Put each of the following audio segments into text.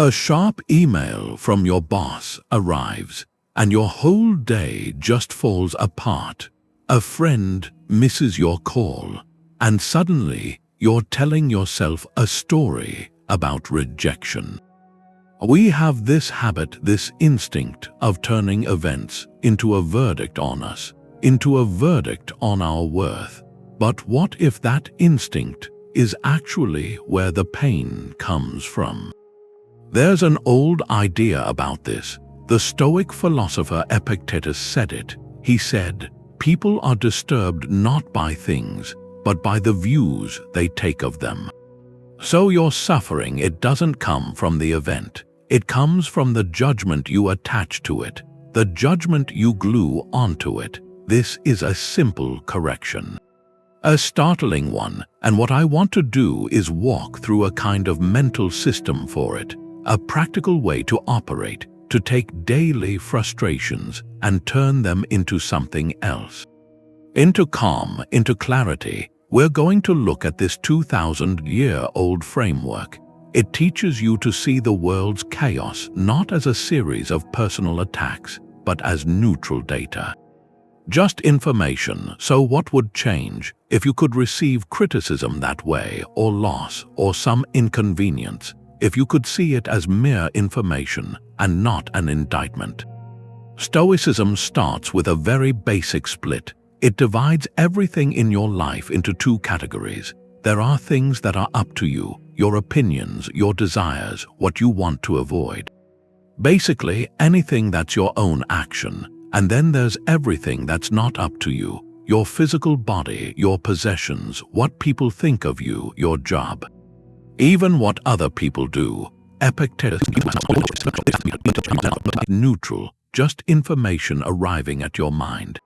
A sharp email from your boss arrives, and your whole day just falls apart. A friend misses your call, and suddenly you're telling yourself a story about rejection. We have this habit, this instinct of turning events into a verdict on us, into a verdict on our worth. But what if that instinct is actually where the pain comes from? There's an old idea about this. The Stoic philosopher Epictetus said it. He said, "People are disturbed not by things, but by the views they take of them." So your suffering, it doesn't come from the event. It comes from the judgment you attach to it, the judgment you glue onto it. This is a simple correction. A startling one, and what I want to do is walk through a kind of mental system for it, a practical way to operate, to take daily frustrations and turn them into something else. Into calm, into clarity. We're going to look at this 2,000-year-old framework. It teaches you to see the world's chaos not as a series of personal attacks, but as neutral data. Just information. So what would change if you could receive criticism that way, or loss, or some inconvenience, if you could see it as mere information and not an indictment? Stoicism starts with a very basic split. It divides everything in your life into two categories. There are things that are up to you, your opinions, your desires, what you want to avoid. Basically, anything that's your own action. And then there's everything that's not up to you, your physical body, your possessions, what people think of you, your job. Even what other people do. Epictetus neutral, just information arriving at your mind.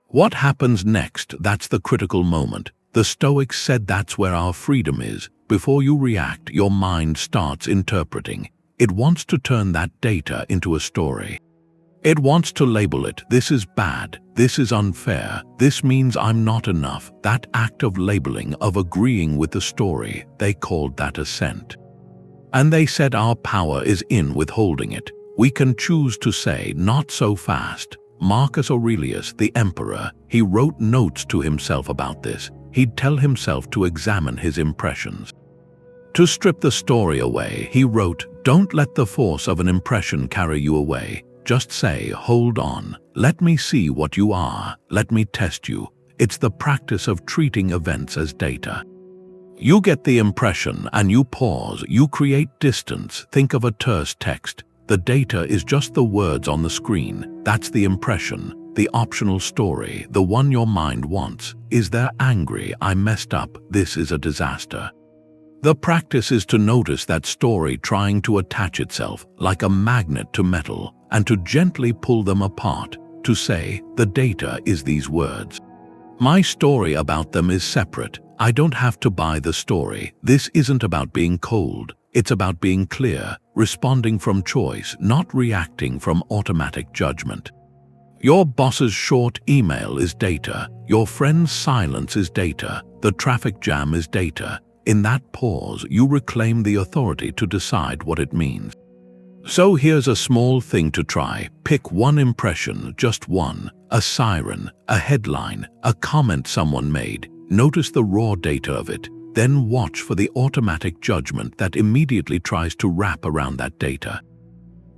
What happens next? That's the critical moment. The Stoics said that's where our freedom is. Before you react, your mind starts interpreting. It wants to turn that data into a story. It wants to label it. This is bad. This is unfair. This means I'm not enough. That act of labeling, of agreeing with the story, they called that assent. And they said our power is in withholding it. We can choose to say, not so fast. Marcus Aurelius, the emperor, he wrote notes to himself about this. He'd tell himself to examine his impressions. To strip the story away, he wrote, "Don't let the force of an impression carry you away. Just say, hold on, let me see what you are, let me test you." It's the practice of treating events as data. You get the impression and you pause, you create distance. Think of a terse text. The data is just the words on the screen. That's the impression, the optional story, the one your mind wants. Is there angry? I messed up. This is a disaster. The practice is to notice that story trying to attach itself like a magnet to metal and to gently pull them apart, to say, the data is these words. My story about them is separate. I don't have to buy the story. This isn't about being cold. It's about being clear, responding from choice, not reacting from automatic judgment. Your boss's short email is data. Your friend's silence is data. The traffic jam is data. In that pause, you reclaim the authority to decide what it means. So here's a small thing to try. Pick one impression, just one. A siren, a headline, a comment someone made. Notice the raw data of it. Then watch for the automatic judgment that immediately tries to wrap around that data.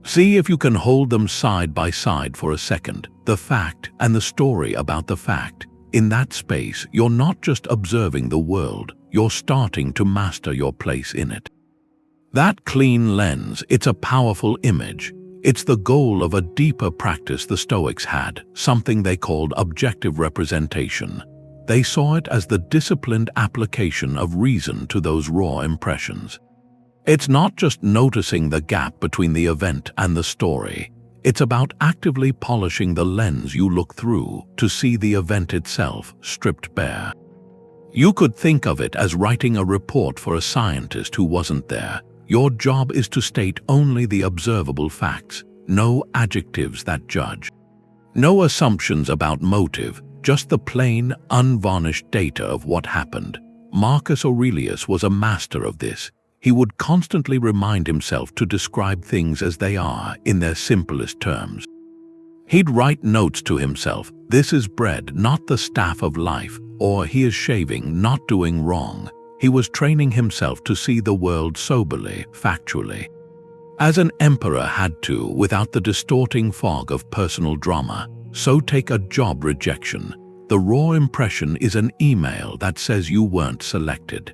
See if you can hold them side by side for a second, the fact and the story about the fact. In that space, you're not just observing the world, you're starting to master your place in it. That clean lens, it's a powerful image. It's the goal of a deeper practice the Stoics had, something they called objective representation. They saw it as the disciplined application of reason to those raw impressions. It's not just noticing the gap between the event and the story. It's about actively polishing the lens you look through to see the event itself stripped bare. You could think of it as writing a report for a scientist who wasn't there. Your job is to state only the observable facts, no adjectives that judge. No assumptions about motive, just the plain, unvarnished data of what happened. Marcus Aurelius was a master of this. He would constantly remind himself to describe things as they are in their simplest terms. He'd write notes to himself, "This is bread, not the staff of life," or "He is shaving, not doing wrong." He was training himself to see the world soberly, factually. As an emperor had to, without the distorting fog of personal drama, so take a job rejection. The raw impression is an email that says you weren't selected.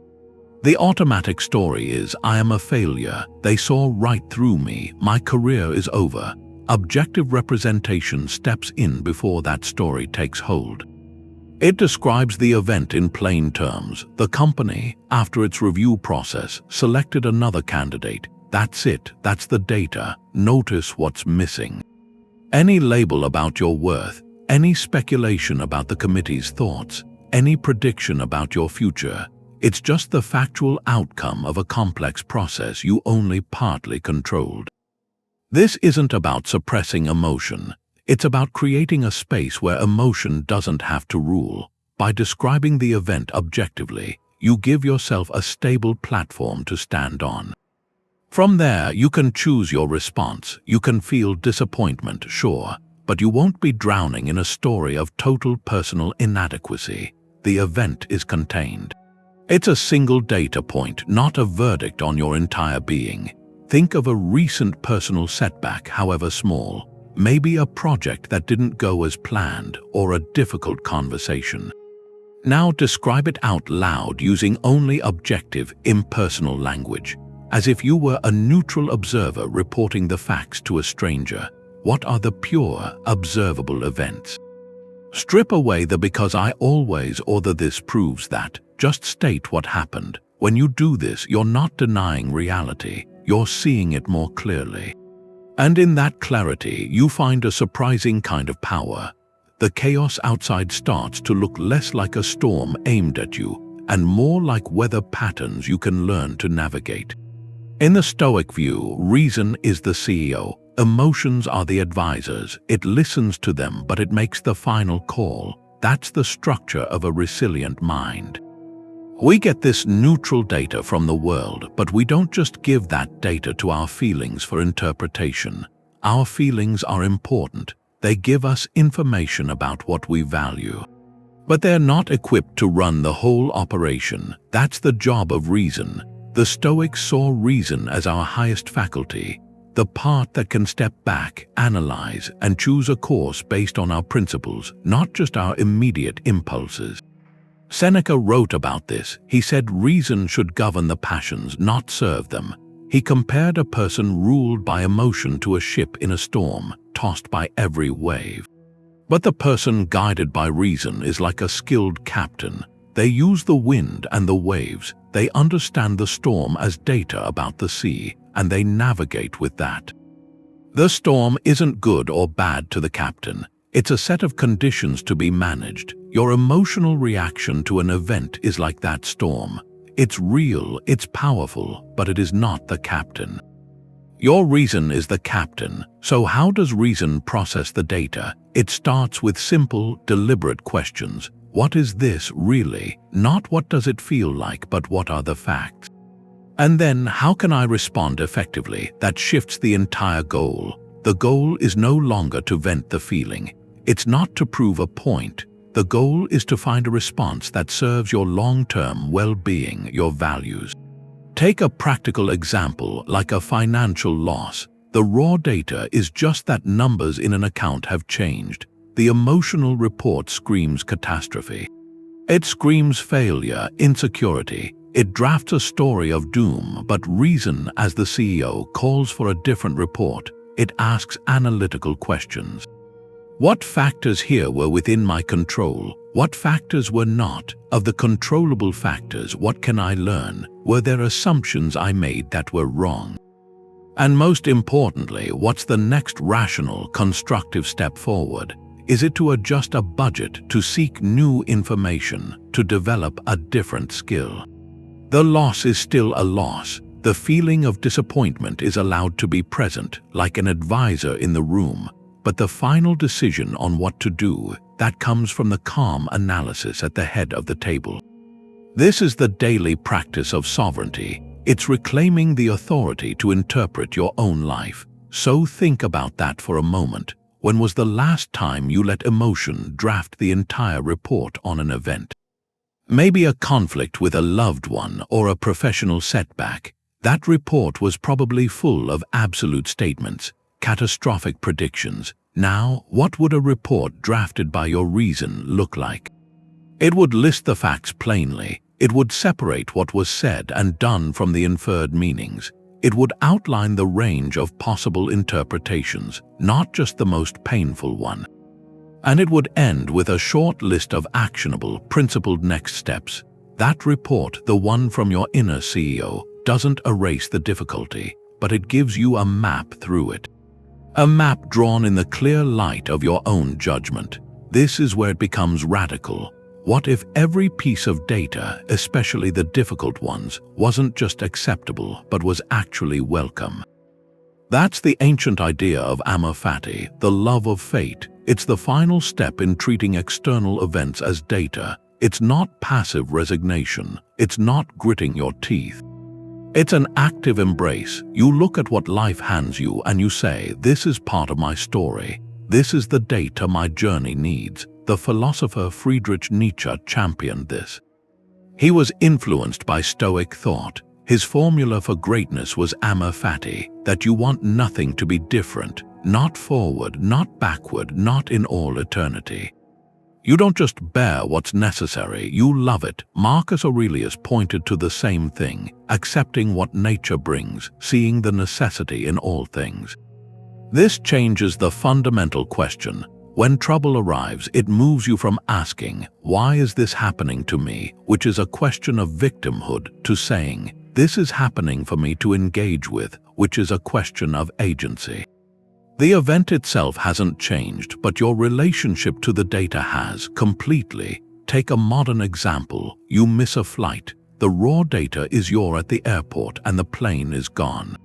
The automatic story is, "I am a failure, they saw right through me, my career is over." Objective representation steps in before that story takes hold. It describes the event in plain terms. The company, after its review process, selected another candidate. That's it, that's the data. Notice what's missing. Any label about your worth, any speculation about the committee's thoughts, any prediction about your future, it's just the factual outcome of a complex process you only partly controlled. This isn't about suppressing emotion. It's about creating a space where emotion doesn't have to rule. By describing the event objectively, you give yourself a stable platform to stand on. From there, you can choose your response. You can feel disappointment, sure, but you won't be drowning in a story of total personal inadequacy. The event is contained. It's a single data point, not a verdict on your entire being. Think of a recent personal setback, however small. Maybe a project that didn't go as planned, or a difficult conversation. Now describe it out loud using only objective, impersonal language, as if you were a neutral observer reporting the facts to a stranger. What are the pure, observable events? Strip away the "because I always" or the "this proves that." Just state what happened. When you do this, you're not denying reality. You're seeing it more clearly. And in that clarity, you find a surprising kind of power. The chaos outside starts to look less like a storm aimed at you, and more like weather patterns you can learn to navigate. In the Stoic view, reason is the CEO. Emotions are the advisors. It listens to them, but it makes the final call. That's the structure of a resilient mind. We get this neutral data from the world, but we don't just give that data to our feelings for interpretation. Our feelings are important. They give us information about what we value. But they're not equipped to run the whole operation. That's the job of reason. The Stoics saw reason as our highest faculty, the part that can step back, analyze, and choose a course based on our principles, not just our immediate impulses. Seneca wrote about this. He said reason should govern the passions, not serve them. He compared a person ruled by emotion to a ship in a storm, tossed by every wave. But the person guided by reason is like a skilled captain. They use the wind and the waves. They understand the storm as data about the sea, and they navigate with that. The storm isn't good or bad to the captain. It's a set of conditions to be managed. Your emotional reaction to an event is like that storm. It's real, it's powerful, but it is not the captain. Your reason is the captain. So how does reason process the data? It starts with simple, deliberate questions. What is this really? Not what does it feel like, but what are the facts? And then, how can I respond effectively? That shifts the entire goal. The goal is no longer to vent the feeling. It's not to prove a point. The goal is to find a response that serves your long-term well-being, your values. Take a practical example, like a financial loss. The raw data is just that numbers in an account have changed. The emotional report screams catastrophe. It screams failure, insecurity. It drafts a story of doom, but reason, as the CEO, calls for a different report. It asks analytical questions. What factors here were within my control? What factors were not? Of the controllable factors, what can I learn? Were there assumptions I made that were wrong? And most importantly, what's the next rational, constructive step forward? Is it to adjust a budget, to seek new information, to develop a different skill? The loss is still a loss. The feeling of disappointment is allowed to be present, like an advisor in the room. But the final decision on what to do, that comes from the calm analysis at the head of the table. This is the daily practice of sovereignty. It's reclaiming the authority to interpret your own life. So think about that for a moment. When was the last time you let emotion draft the entire report on an event? Maybe a conflict with a loved one or a professional setback. That report was probably full of absolute statements, catastrophic predictions. Now, what would a report drafted by your reason look like? It would list the facts plainly. It would separate what was said and done from the inferred meanings. It would outline the range of possible interpretations, not just the most painful one. And it would end with a short list of actionable, principled next steps. That report, the one from your inner CEO, doesn't erase the difficulty, but it gives you a map through it. A map drawn in the clear light of your own judgment. This is where it becomes radical. What if every piece of data, especially the difficult ones, wasn't just acceptable but was actually welcome? That's the ancient idea of Amor Fati, the love of fate. It's the final step in treating external events as data. It's not passive resignation. It's not gritting your teeth. It's an active embrace. You look at what life hands you and you say, this is part of my story. This is the data my journey needs. The philosopher Friedrich Nietzsche championed this. He was influenced by Stoic thought. His formula for greatness was Amor Fati, that you want nothing to be different, not forward, not backward, not in all eternity. You don't just bear what's necessary, you love it. Marcus Aurelius pointed to the same thing, accepting what nature brings, seeing the necessity in all things. This changes the fundamental question. When trouble arrives, it moves you from asking, why is this happening to me, which is a question of victimhood, to saying, this is happening for me to engage with, which is a question of agency. The event itself hasn't changed, but your relationship to the data has, completely. Take a modern example. You miss a flight. The raw data is you're at the airport and the plane is gone.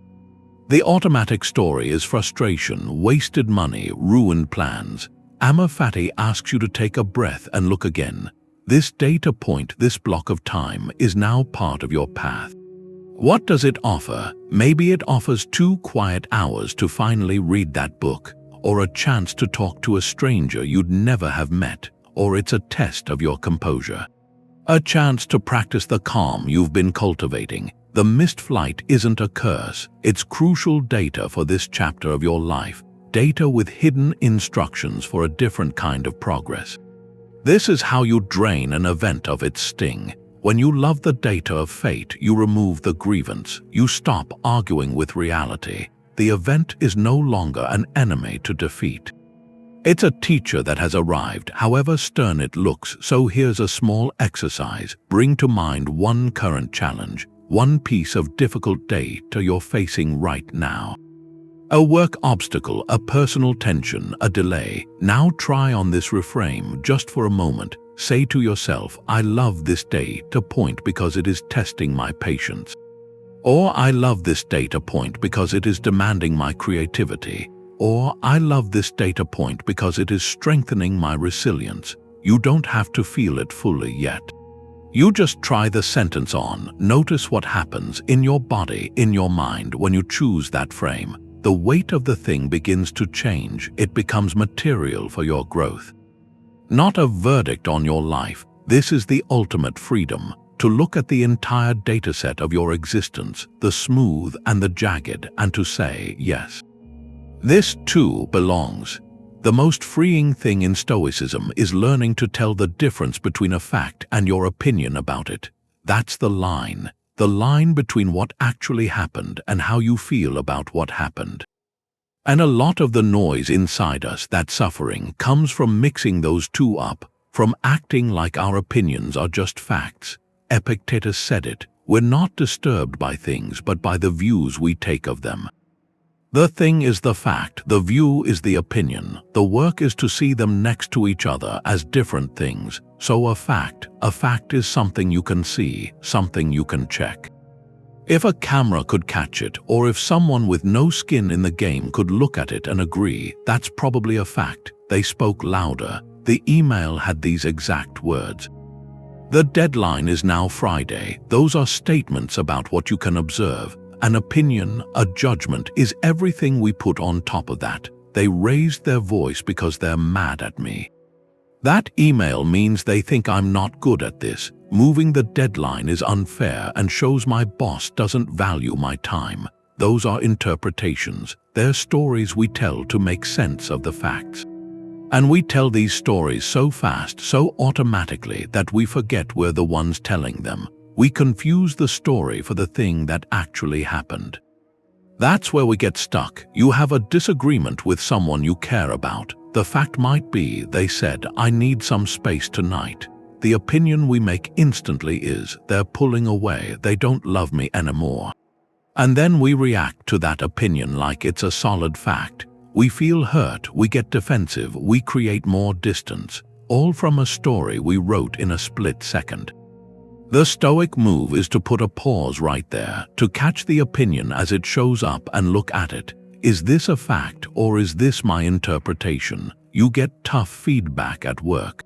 The automatic story is frustration, wasted money, ruined plans. Amor Fati asks you to take a breath and look again. This data point, this block of time, is now part of your path. What does it offer? Maybe it offers 2 quiet hours to finally read that book, or a chance to talk to a stranger you'd never have met, or it's a test of your composure. A chance to practice the calm you've been cultivating. The missed flight isn't a curse, it's crucial data for this chapter of your life. Data with hidden instructions for a different kind of progress. This is how you drain an event of its sting. When you love the data of fate, you remove the grievance. You stop arguing with reality. The event is no longer an enemy to defeat. It's a teacher that has arrived, however stern it looks. So here's a small exercise. Bring to mind one current challenge, one piece of difficult data you're facing right now. A work obstacle, a personal tension, a delay. Now try on this reframe just for a moment. Say to yourself, I love this data point because it is testing my patience. Or I love this data point because it is demanding my creativity. Or I love this data point because it is strengthening my resilience. You don't have to feel it fully yet. You just try the sentence on. Notice what happens in your body, in your mind when you choose that frame. The weight of the thing begins to change. It becomes material for your growth. Not a verdict on your life. This is the ultimate freedom, to look at the entire dataset of your existence, the smooth and the jagged, and to say, yes, this too belongs. The most freeing thing in Stoicism is learning to tell the difference between a fact and your opinion about it. That's the line between what actually happened and how you feel about what happened. And a lot of the noise inside us, that suffering, comes from mixing those two up, from acting like our opinions are just facts. Epictetus said it, we're not disturbed by things but by the views we take of them. The thing is the fact, the view is the opinion. The work is to see them next to each other as different things. So a fact is something you can see, something you can check. If a camera could catch it, or if someone with no skin in the game could look at it and agree, that's probably a fact. They spoke louder. The email had these exact words. The deadline is now Friday. Those are statements about what you can observe. An opinion, a judgment is everything we put on top of that. They raised their voice because they're mad at me. That email means they think I'm not good at this. Moving the deadline is unfair and shows my boss doesn't value my time. Those are interpretations. They're stories we tell to make sense of the facts. And we tell these stories so fast, so automatically, that we forget we're the ones telling them. We confuse the story for the thing that actually happened. That's where we get stuck. You have a disagreement with someone you care about. The fact might be they said, "I need some space tonight." The opinion we make instantly is, "They're pulling away, they don't love me anymore." And then we react to that opinion like it's a solid fact. We feel hurt, we get defensive, we create more distance, all from a story we wrote in a split second. The Stoic move is to put a pause right there, to catch the opinion as it shows up and look at it. Is this a fact or is this my interpretation? You get tough feedback at work.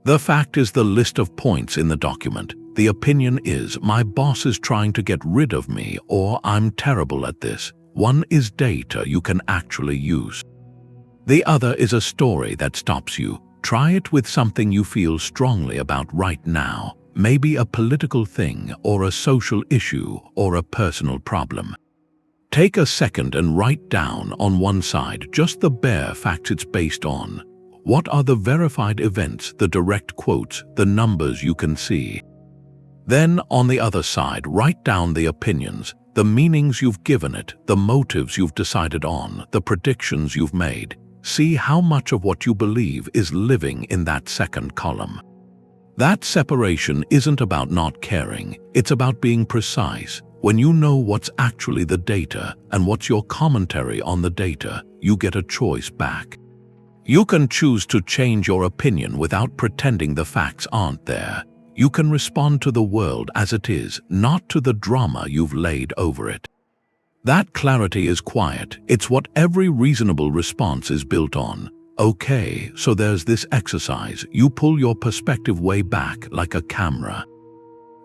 The fact is the list of points in the document. The opinion is, my boss is trying to get rid of me, or I'm terrible at this. One is data you can actually use. The other is a story that stops you. Try it with something you feel strongly about right now, maybe a political thing or a social issue or a personal problem. Take a second and write down on one side just the bare facts it's based on. What are the verified events, the direct quotes, the numbers you can see? Then on the other side, write down the opinions, the meanings you've given it, the motives you've decided on, the predictions you've made. See how much of what you believe is living in that second column. That separation isn't about not caring, it's about being precise. When you know what's actually the data and what's your commentary on the data, you get a choice back. You can choose to change your opinion without pretending the facts aren't there. You can respond to the world as it is, not to the drama you've laid over it. That clarity is quiet. It's what every reasonable response is built on. Okay, so there's this exercise. You pull your perspective way back like a camera.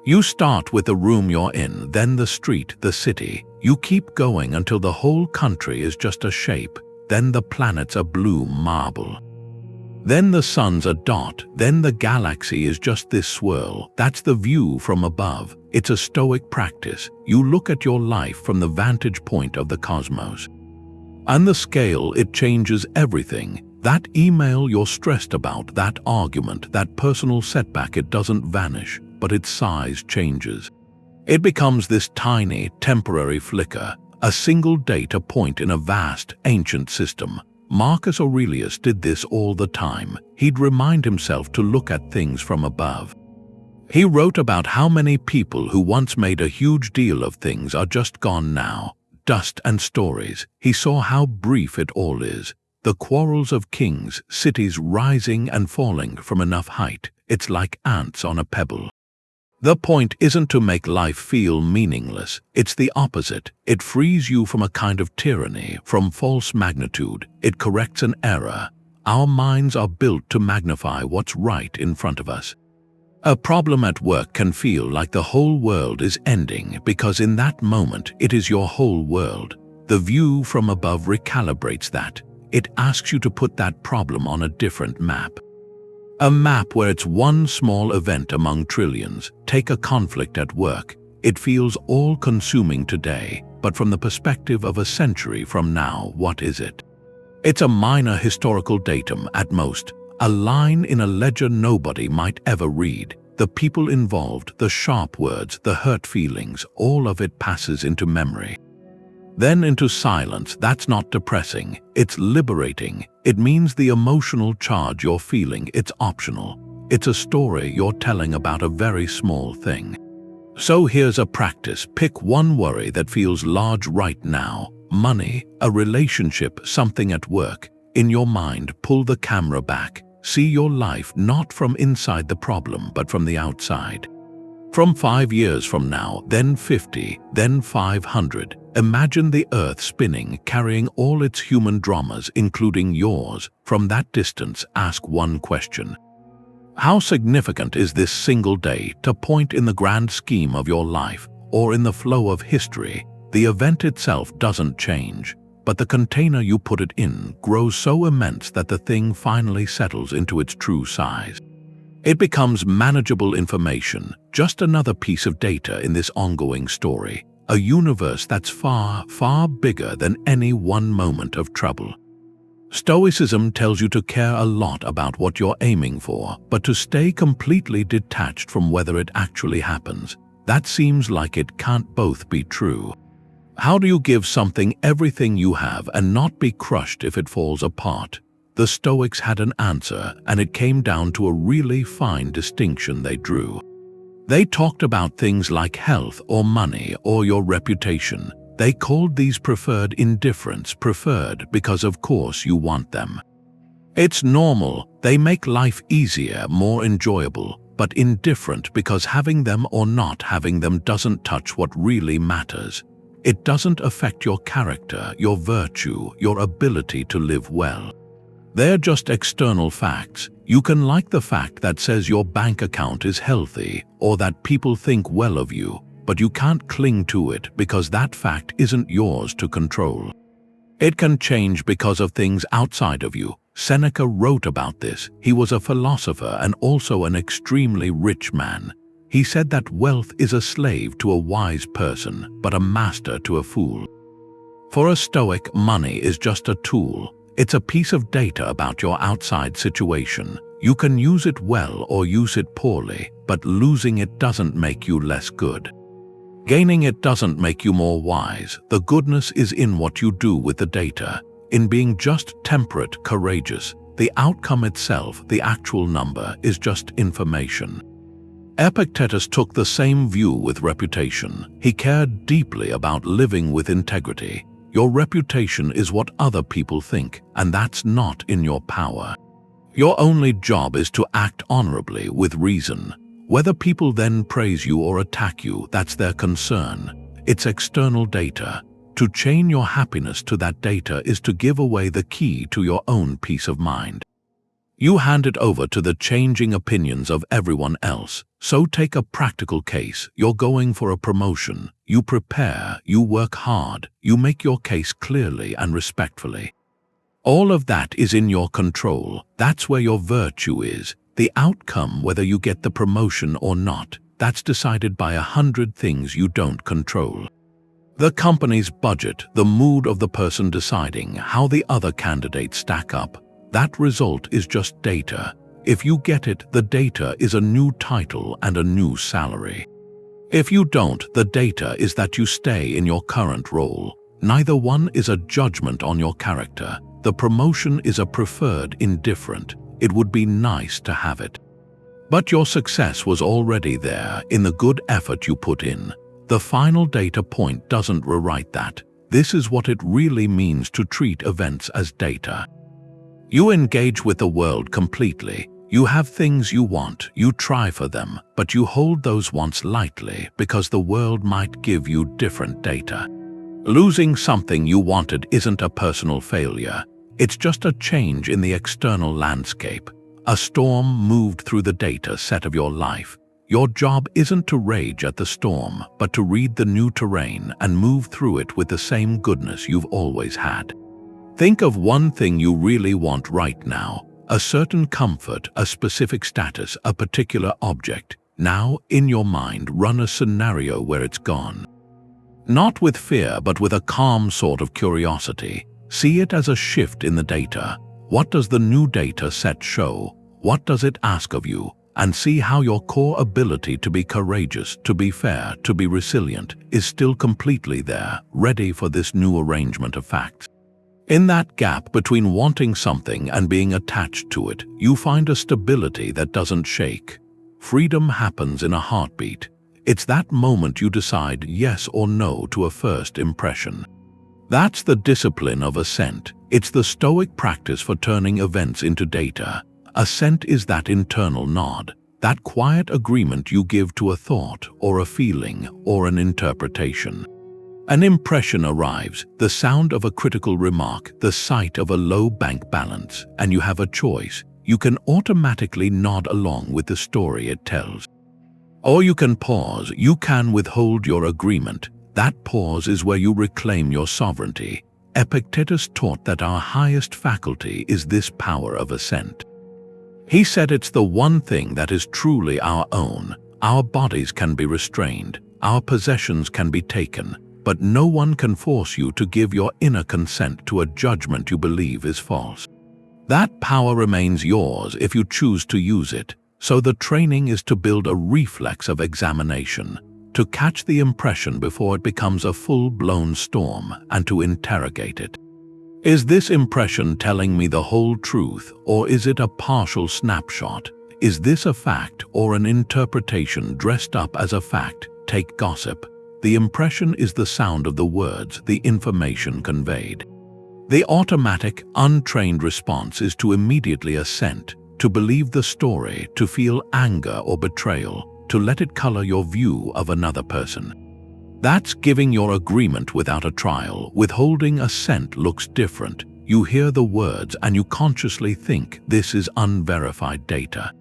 You start with the room you're in, then the street, the city. You keep going until the whole country is just a shape. Then the planet's a blue marble. Then the sun's a dot, then the galaxy is just this swirl. That's the view from above. It's a Stoic practice. You look at your life from the vantage point of the cosmos. And the scale, it changes everything. That email you're stressed about, that argument, that personal setback, it doesn't vanish, but its size changes. It becomes this tiny, temporary flicker, a single data point in a vast, ancient system. Marcus Aurelius did this all the time. He'd remind himself to look at things from above. He wrote about how many people who once made a huge deal of things are just gone now. Dust and stories. He saw how brief it all is. The quarrels of kings, cities rising and falling from enough height. It's like ants on a pebble. The point isn't to make life feel meaningless. It's the opposite. It frees you from a kind of tyranny, from false magnitude. It corrects an error. Our minds are built to magnify what's right in front of us. A problem at work can feel like the whole world is ending because in that moment it is your whole world. The view from above recalibrates that. It asks you to put that problem on a different map. A map where it's one small event among trillions. Take a conflict at work. It feels all-consuming today, but from the perspective of a century from now, what is it? It's a minor historical datum at most, a line in a ledger nobody might ever read. The people involved, the sharp words, the hurt feelings, all of it passes into memory. Then into silence. That's not depressing, it's liberating. It means the emotional charge you're feeling, it's optional. It's a story you're telling about a very small thing. So here's a practice. Pick one worry that feels large right now. Money, a relationship, something at work. In your mind, pull the camera back. See your life not from inside the problem, but from the outside. From 5 years from now, then 50, then 500. Imagine the earth spinning, carrying all its human dramas, including yours. From that distance, ask one question. How significant is this single day to point in the grand scheme of your life or in the flow of history? The event itself doesn't change, but the container you put it in grows so immense that the thing finally settles into its true size. It becomes manageable information, just another piece of data in this ongoing story, a universe that's far, far bigger than any one moment of trouble. Stoicism tells you to care a lot about what you're aiming for, but to stay completely detached from whether it actually happens. That seems like it can't both be true. How do you give something everything you have and not be crushed if it falls apart? The Stoics had an answer, and it came down to a really fine distinction they drew. They talked about things like health or money or your reputation. They called these preferred indifference preferred because of course you want them. It's normal, they make life easier, more enjoyable, but indifferent because having them or not having them doesn't touch what really matters. It doesn't affect your character, your virtue, your ability to live well. They're just external facts. You can like the fact that says your bank account is healthy or that people think well of you, but you can't cling to it because that fact isn't yours to control. It can change because of things outside of you. Seneca wrote about this. He was a philosopher and also an extremely rich man. He said that wealth is a slave to a wise person, but a master to a fool. For a Stoic, money is just a tool. It's a piece of data about your outside situation. You can use it well or use it poorly, but losing it doesn't make you less good. Gaining it doesn't make you more wise. The goodness is in what you do with the data, in being just temperate, courageous. The outcome itself, the actual number, is just information. Epictetus took the same view with reputation. He cared deeply about living with integrity. Your reputation is what other people think, and that's not in your power. Your only job is to act honorably with reason. Whether people then praise you or attack you, that's their concern. It's external data. To chain your happiness to that data is to give away the key to your own peace of mind. You hand it over to the changing opinions of everyone else. So take a practical case. You're going for a promotion. You prepare, you work hard, you make your case clearly and respectfully. All of that is in your control. That's where your virtue is. The outcome, whether you get the promotion or not, that's decided by 100 things you don't control. The company's budget, the mood of the person deciding, how the other candidates stack up. That result is just data. If you get it, the data is a new title and a new salary. If you don't, the data is that you stay in your current role. Neither one is a judgment on your character. The promotion is a preferred indifferent. It would be nice to have it. But your success was already there in the good effort you put in. The final data point doesn't rewrite that. This is what it really means to treat events as data. You engage with the world completely. You have things you want, you try for them, but you hold those wants lightly because the world might give you different data. Losing something you wanted isn't a personal failure. It's just a change in the external landscape. A storm moved through the data set of your life. Your job isn't to rage at the storm, but to read the new terrain and move through it with the same goodness you've always had. Think of one thing you really want right now. A certain comfort, a specific status, a particular object. Now, in your mind, run a scenario where it's gone. Not with fear, but with a calm sort of curiosity. See it as a shift in the data. What does the new data set show? What does it ask of you? And see how your core ability to be courageous, to be fair, to be resilient is still completely there, ready for this new arrangement of facts. In that gap between wanting something and being attached to it, you find a stability that doesn't shake. Freedom happens in a heartbeat. It's that moment you decide yes or no to a first impression. That's the discipline of assent. It's the Stoic practice for turning events into data. Assent is that internal nod, that quiet agreement you give to a thought or a feeling or an interpretation. An impression arrives, the sound of a critical remark, the sight of a low bank balance, and you have a choice. you can automatically nod along with the story it tells. Or you can pause, you can withhold your agreement. That pause is where you reclaim your sovereignty. Epictetus taught that our highest faculty is this power of assent. He said it's the one thing that is truly our own. Our bodies can be restrained, our possessions can be taken, but no one can force you to give your inner consent to a judgment you believe is false. That power remains yours if you choose to use it. So the training is to build a reflex of examination, to catch the impression before it becomes a full-blown storm, and to interrogate it. Is this impression telling me the whole truth, or is it a partial snapshot? Is this a fact or an interpretation dressed up as a fact? Take gossip. The impression is the sound of the words, the information conveyed. The automatic, untrained response is to immediately assent, to believe the story, to feel anger or betrayal, to let it color your view of another person. That's giving your agreement without a trial. Withholding assent looks different. You hear the words and you consciously think this is unverified data.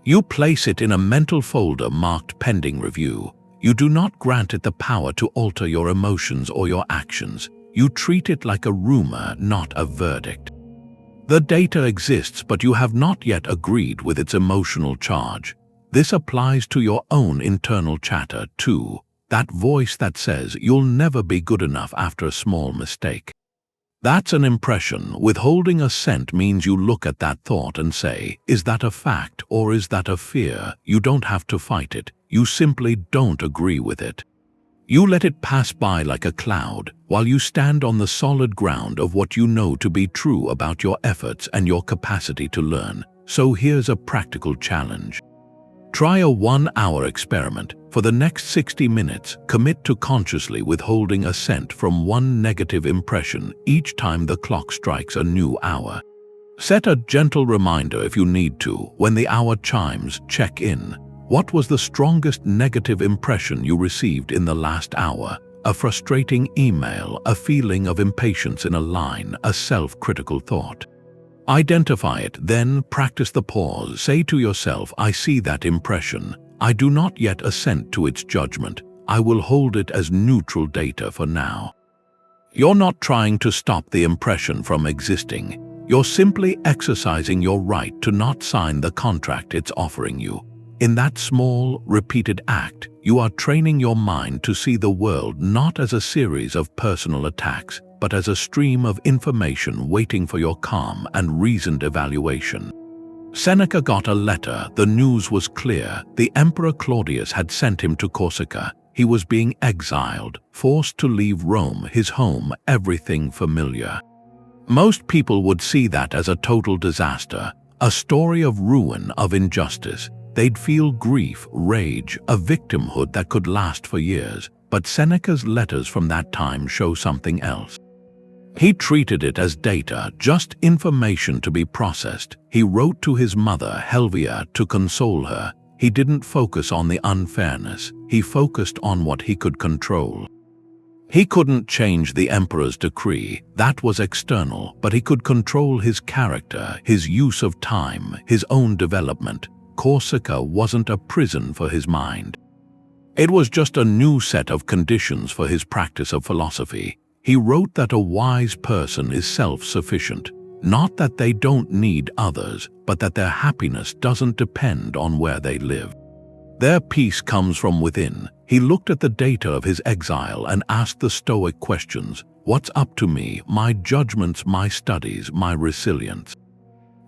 You place it in a mental folder marked pending review. You do not grant it the power to alter your emotions or your actions. You treat it like a rumor, not a verdict. The data exists, but you have not yet agreed with its emotional charge. This applies to your own internal chatter, too. That voice that says you'll never be good enough after a small mistake. That's an impression. Withholding assent means you look at that thought and say, is that a fact or is that a fear? You don't have to fight it. You simply don't agree with it. You let it pass by like a cloud, while you stand on the solid ground of what you know to be true about your efforts and your capacity to learn. So here's a practical challenge. Try a 1-hour experiment. For the next 60 minutes, commit to consciously withholding assent from one negative impression each time the clock strikes a new hour. Set a gentle reminder if you need to. When the hour chimes, check in. What was the strongest negative impression you received in the last hour? A frustrating email, a feeling of impatience in a line, a self-critical thought. Identify it, then practice the pause. Say to yourself, I see that impression. I do not yet assent to its judgment. I will hold it as neutral data for now. You're not trying to stop the impression from existing. You're simply exercising your right to not sign the contract it's offering you. In that small, repeated act, you are training your mind to see the world not as a series of personal attacks, but as a stream of information waiting for your calm and reasoned evaluation. Seneca got a letter. The news was clear. The Emperor Claudius had sent him to Corsica. He was being exiled, forced to leave Rome, his home, everything familiar. Most people would see that as a total disaster, a story of ruin, of injustice. They'd feel grief, rage, a victimhood that could last for years. But Seneca's letters from that time show something else. He treated it as data, just information to be processed. He wrote to his mother, Helvia, to console her. He didn't focus on the unfairness. He focused on what he could control. He couldn't change the emperor's decree. That was external, but he could control his character, his use of time, his own development. Corsica wasn't a prison for his mind. It was just a new set of conditions for his practice of philosophy. He wrote that a wise person is self-sufficient, not that they don't need others, but that their happiness doesn't depend on where they live. Their peace comes from within. He looked at the data of his exile and asked the Stoic questions. What's up to me? My judgments, my studies, my resilience.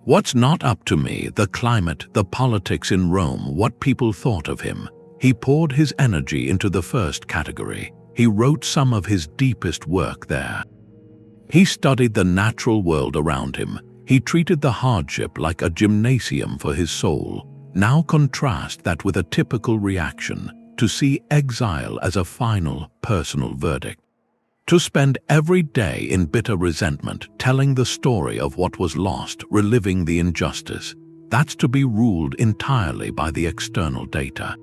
What's not up to me? The climate, the politics in Rome, what people thought of him. He poured his energy into the first category. He wrote some of his deepest work there. He studied the natural world around him. He treated the hardship like a gymnasium for his soul. Now contrast that with a typical reaction, to see exile as a final, personal verdict. To spend every day in bitter resentment, telling the story of what was lost, reliving the injustice. That's to be ruled entirely by the external data.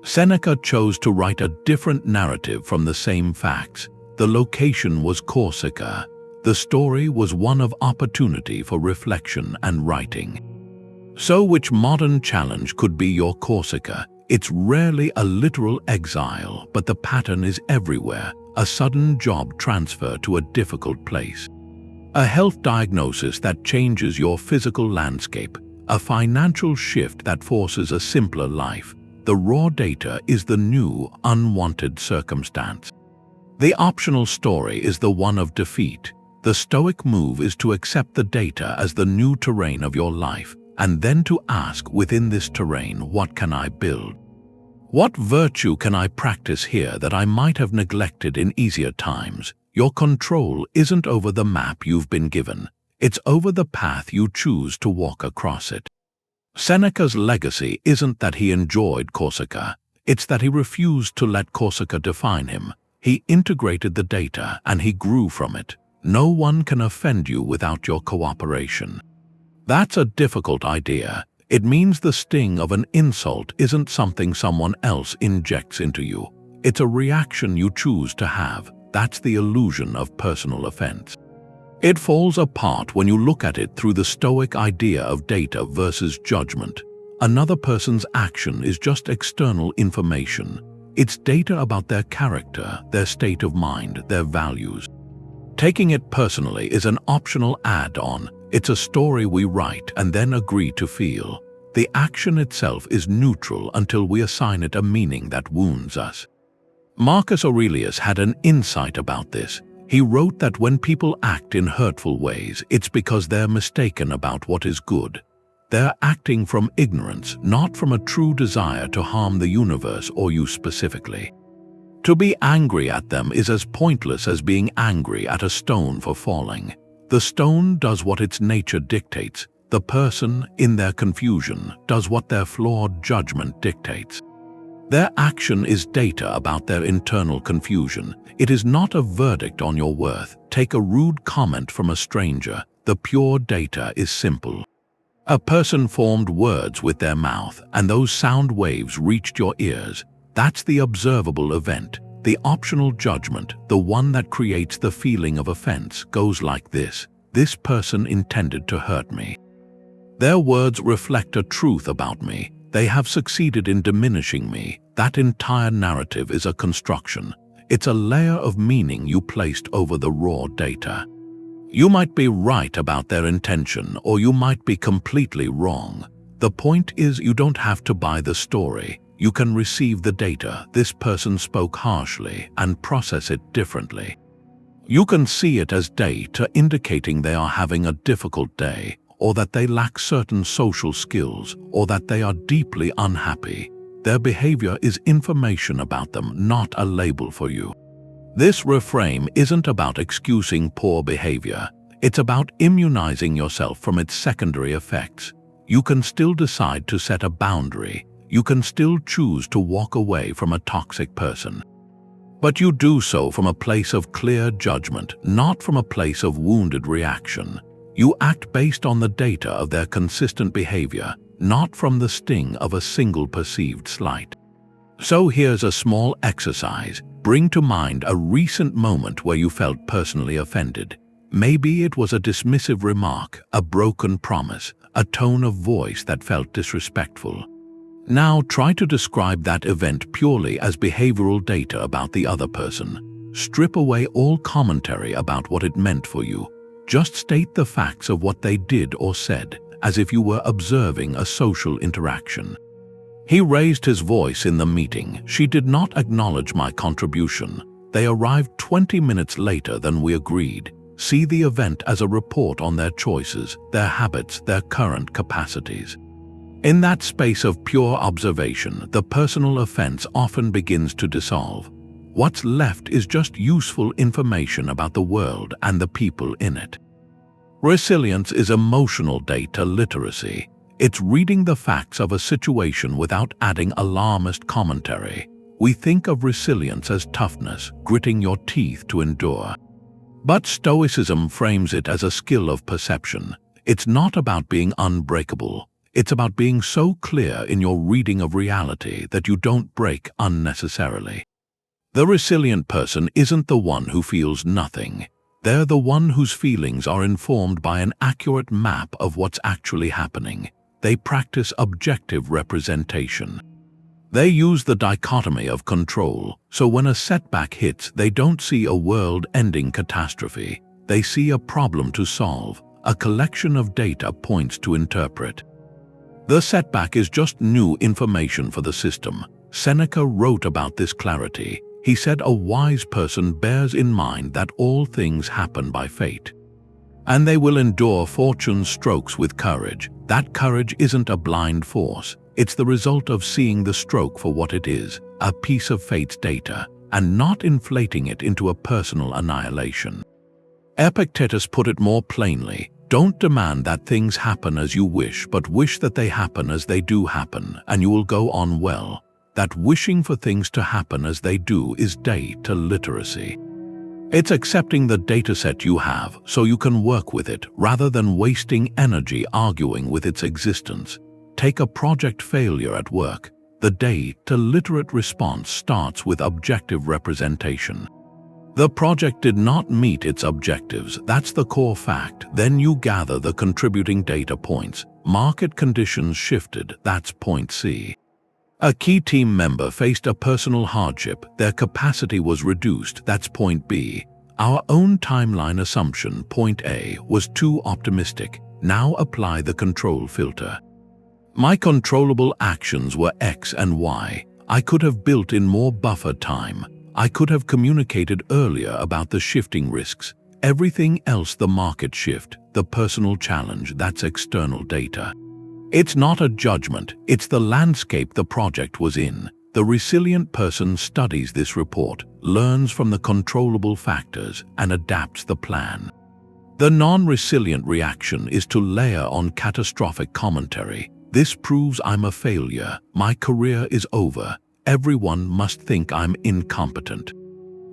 Seneca chose to write a different narrative from the same facts. The location was Corsica. The story was one of opportunity for reflection and writing. So which modern challenge could be your Corsica? It's rarely a literal exile, but the pattern is everywhere: a sudden job transfer to a difficult place, a health diagnosis that changes your physical landscape, a financial shift that forces a simpler life. The raw data is the new, unwanted circumstance. The optional story is the one of defeat. The Stoic move is to accept the data as the new terrain of your life, and then to ask, within this terrain, what can I build? What virtue can I practice here that I might have neglected in easier times? Your control isn't over the map you've been given. It's over the path you choose to walk across it. Seneca's legacy isn't that he enjoyed Corsica. It's that he refused to let Corsica define him. He integrated the data and he grew from it. No one can offend you without your cooperation. That's a difficult idea. It means the sting of an insult isn't something someone else injects into you. It's a reaction you choose to have. That's the illusion of personal offense. It falls apart when you look at it through the Stoic idea of data versus judgment. Another person's action is just external information. It's data about their character, their state of mind, their values. Taking it personally is an optional add-on. It's a story we write and then agree to feel. The action itself is neutral until we assign it a meaning that wounds us. Marcus Aurelius had an insight about this. He wrote that when people act in hurtful ways, it's because they're mistaken about what is good. They're acting from ignorance, not from a true desire to harm the universe or you specifically. To be angry at them is as pointless as being angry at a stone for falling. The stone does what its nature dictates. The person, in their confusion, does what their flawed judgment dictates. Their action is data about their internal confusion. It is not a verdict on your worth. Take a rude comment from a stranger. The pure data is simple. A person formed words with their mouth, and those sound waves reached your ears. That's the observable event. The optional judgment, the one that creates the feeling of offense, goes like this: this person intended to hurt me. Their words reflect a truth about me. They have succeeded in diminishing me. That entire narrative is a construction. It's a layer of meaning you placed over the raw data. You might be right about their intention, or you might be completely wrong. The point is, you don't have to buy the story. You can receive the data. This person spoke harshly, and process it differently. You can see it as data indicating they are having a difficult day, or that they lack certain social skills, or that they are deeply unhappy. Their behavior is information about them, not a label for you. This reframe isn't about excusing poor behavior. It's about immunizing yourself from its secondary effects. You can still decide to set a boundary. You can still choose to walk away from a toxic person. But you do so from a place of clear judgment, not from a place of wounded reaction. You act based on the data of their consistent behavior, not from the sting of a single perceived slight. So here's a small exercise. Bring to mind a recent moment where you felt personally offended. Maybe it was a dismissive remark, a broken promise, a tone of voice that felt disrespectful. Now try to describe that event purely as behavioral data about the other person. Strip away all commentary about what it meant for you. Just state the facts of what they did or said, as if you were observing a social interaction. He raised his voice in the meeting. She did not acknowledge my contribution. They arrived 20 minutes later than we agreed. See the event as a report on their choices, their habits, their current capacities. In that space of pure observation, the personal offense often begins to dissolve. What's left is just useful information about the world and the people in it. Resilience is emotional data literacy. It's reading the facts of a situation without adding alarmist commentary. We think of resilience as toughness, gritting your teeth to endure. But Stoicism frames it as a skill of perception. It's not about being unbreakable. It's about being so clear in your reading of reality that you don't break unnecessarily. The resilient person isn't the one who feels nothing. They're the one whose feelings are informed by an accurate map of what's actually happening. they practice objective representation. They use the dichotomy of control, so when a setback hits, they don't see a world-ending catastrophe. They see a problem to solve, a collection of data points to interpret. The setback is just new information for the system. Seneca wrote about this clarity. He said a wise person bears in mind that all things happen by fate, and they will endure fortune's strokes with courage. That courage isn't a blind force. It's the result of seeing the stroke for what it is, a piece of fate's data, and not inflating it into a personal annihilation. Epictetus put it more plainly: don't demand that things happen as you wish, but wish that they happen as they do happen, and you will go on well. That wishing for things to happen as they do is data literacy. It's accepting the dataset you have so you can work with it, rather than wasting energy arguing with its existence. Take a project failure at work. The data-literate response starts with objective representation. The project did not meet its objectives. That's the core fact. Then you gather the contributing data points. Market conditions shifted. That's point C. A key team member faced a personal hardship. Their capacity was reduced. That's point B. Our own timeline assumption, point A, was too optimistic. Now apply the control filter. My controllable actions were X and Y. I could have built in more buffer time. I could have communicated earlier about the shifting risks. Everything else, the market shift, the personal challenge, that's external data. It's not a judgment, it's the landscape the project was in. The resilient person studies this report, learns from the controllable factors, and adapts the plan. The non-resilient reaction is to layer on catastrophic commentary. This proves I'm a failure. My career is over. Everyone must think I'm incompetent.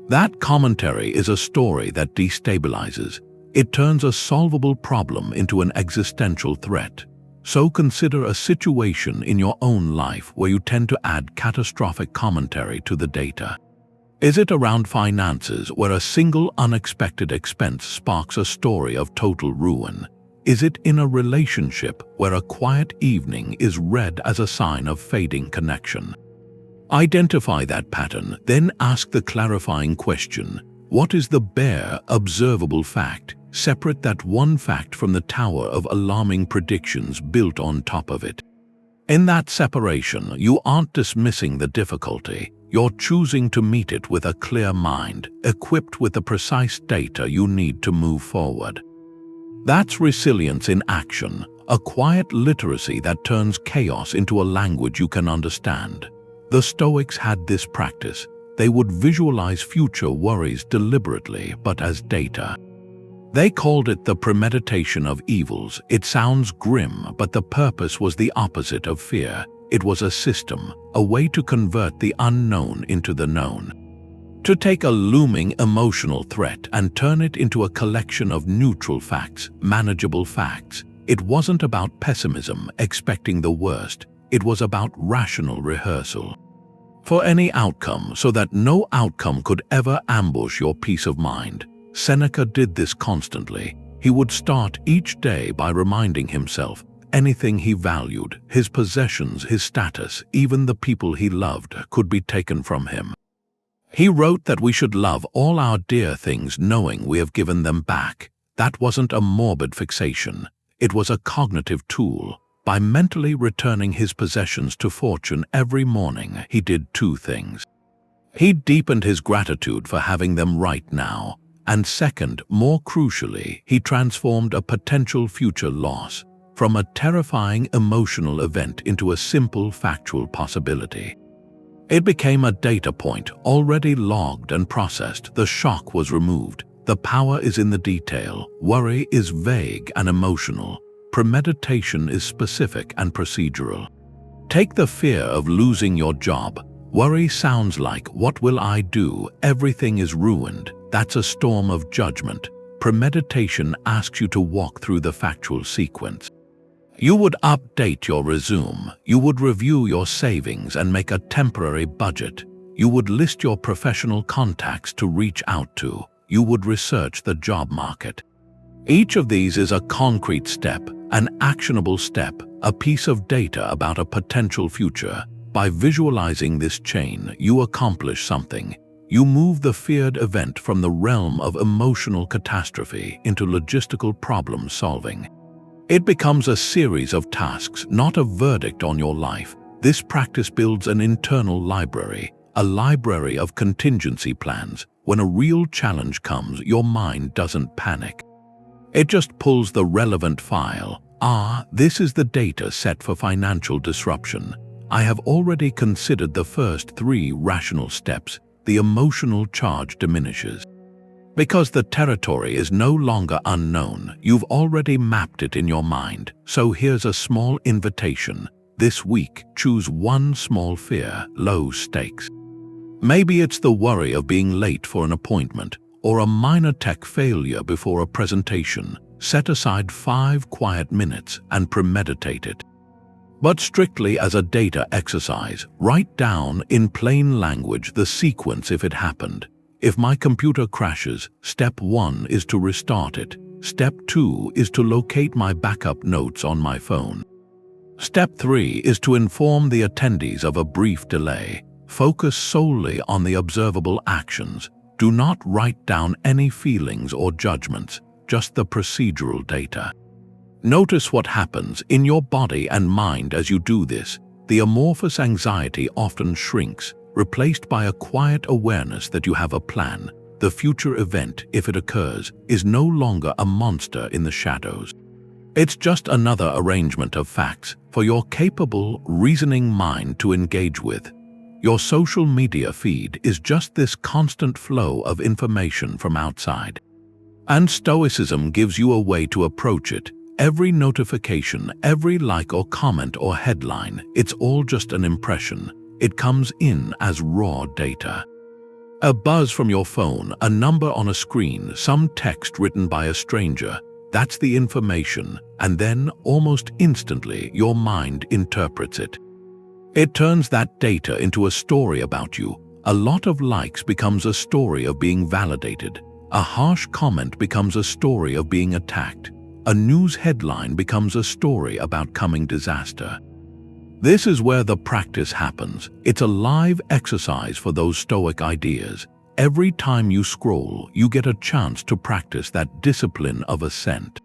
That commentary is a story that destabilizes. It turns a solvable problem into an existential threat. So consider a situation in your own life where you tend to add catastrophic commentary to the data. Is it around finances, where a single unexpected expense sparks a story of total ruin? Is it in a relationship where a quiet evening is read as a sign of fading connection? Identify that pattern, then ask the clarifying question: what is the bare, observable fact? Separate that one fact from the tower of alarming predictions built on top of it. In that separation, you aren't dismissing the difficulty. You're choosing to meet it with a clear mind, equipped with the precise data you need to move forward. That's resilience in action, a quiet literacy that turns chaos into a language you can understand. The Stoics had this practice. They would visualize future worries deliberately, but as data. They called it the Premeditation of Evils. It sounds grim, but the purpose was the opposite of fear. It was a system, a way to convert the unknown into the known. To take a looming emotional threat and turn it into a collection of neutral facts, manageable facts. It wasn't about pessimism, expecting the worst. It was about rational rehearsal for any outcome, so that no outcome could ever ambush your peace of mind. Seneca did this constantly. He would start each day by reminding himself anything he valued, his possessions, his status, even the people he loved, could be taken from him. He wrote that we should love all our dear things knowing we have given them back. That wasn't a morbid fixation. It was a cognitive tool. By mentally returning his possessions to fortune every morning, he did two things. He deepened his gratitude for having them right now. And second, more crucially, he transformed a potential future loss from a terrifying emotional event into a simple factual possibility. It became a data point, already logged and processed. The shock was removed. The power is in the detail. Worry is vague and emotional. Premeditation is specific and procedural. Take the fear of losing your job. Worry sounds like, what will I do? Everything is ruined. That's a storm of judgment. Premeditation asks you to walk through the factual sequence. You would update your resume. You would review your savings and make a temporary budget. You would list your professional contacts to reach out to. You would research the job market. Each of these is a concrete step, an actionable step. a piece of data about a potential future. By visualizing this chain, you accomplish something. You move the feared event from the realm of emotional catastrophe into logistical problem solving. It becomes a series of tasks, not a verdict on your life. This practice builds an internal library, a library of contingency plans. When a real challenge comes, your mind doesn't panic. It just pulls the relevant file. This is the data set for financial disruption. I have already considered the first 3 rational steps. The emotional charge diminishes. Because the territory is no longer unknown, you've already mapped it in your mind. So here's a small invitation. This week, choose one small fear, low stakes. Maybe it's the worry of being late for an appointment, or a minor tech failure before a presentation. Set aside 5 quiet minutes and premeditate it. But strictly as a data exercise, write down in plain language the sequence if it happened. If my computer crashes, step 1 is to restart it. Step 2 is to locate my backup notes on my phone. Step 3 is to inform the attendees of a brief delay. Focus solely on the observable actions. Do not write down any feelings or judgments, just the procedural data. Notice what happens in your body and mind as you do this. The amorphous anxiety often shrinks, replaced by a quiet awareness that you have a plan. The future event, if it occurs, is no longer a monster in the shadows. It's just another arrangement of facts for your capable, reasoning mind to engage with. Your social media feed is just this constant flow of information from outside. And Stoicism gives you a way to approach it. Every notification, every like or comment or headline, it's all just an impression. It comes in as raw data. A buzz from your phone, a number on a screen, some text written by a stranger. That's the information, and then, almost instantly, your mind interprets it. It turns that data into a story about you. A lot of likes becomes a story of being validated. A harsh comment becomes a story of being attacked. A news headline becomes a story about coming disaster. This is where the practice happens. It's a live exercise for those Stoic ideas. Every time you scroll, you get a chance to practice that discipline of assent.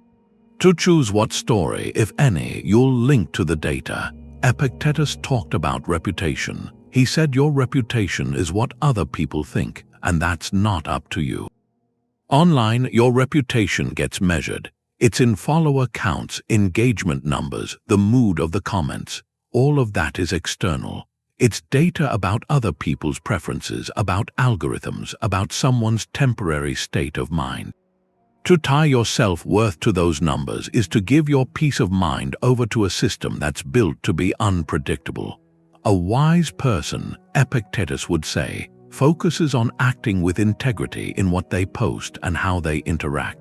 To choose what story, if any, you'll link to the data. Epictetus talked about reputation. He said your reputation is what other people think, and that's not up to you. Online, your reputation gets measured. It's in follower counts, engagement numbers, the mood of the comments. All of that is external. It's data about other people's preferences, about algorithms, about someone's temporary state of mind. To tie your self-worth to those numbers is to give your peace of mind over to a system that's built to be unpredictable. A wise person, Epictetus would say, focuses on acting with integrity in what they post and how they interact.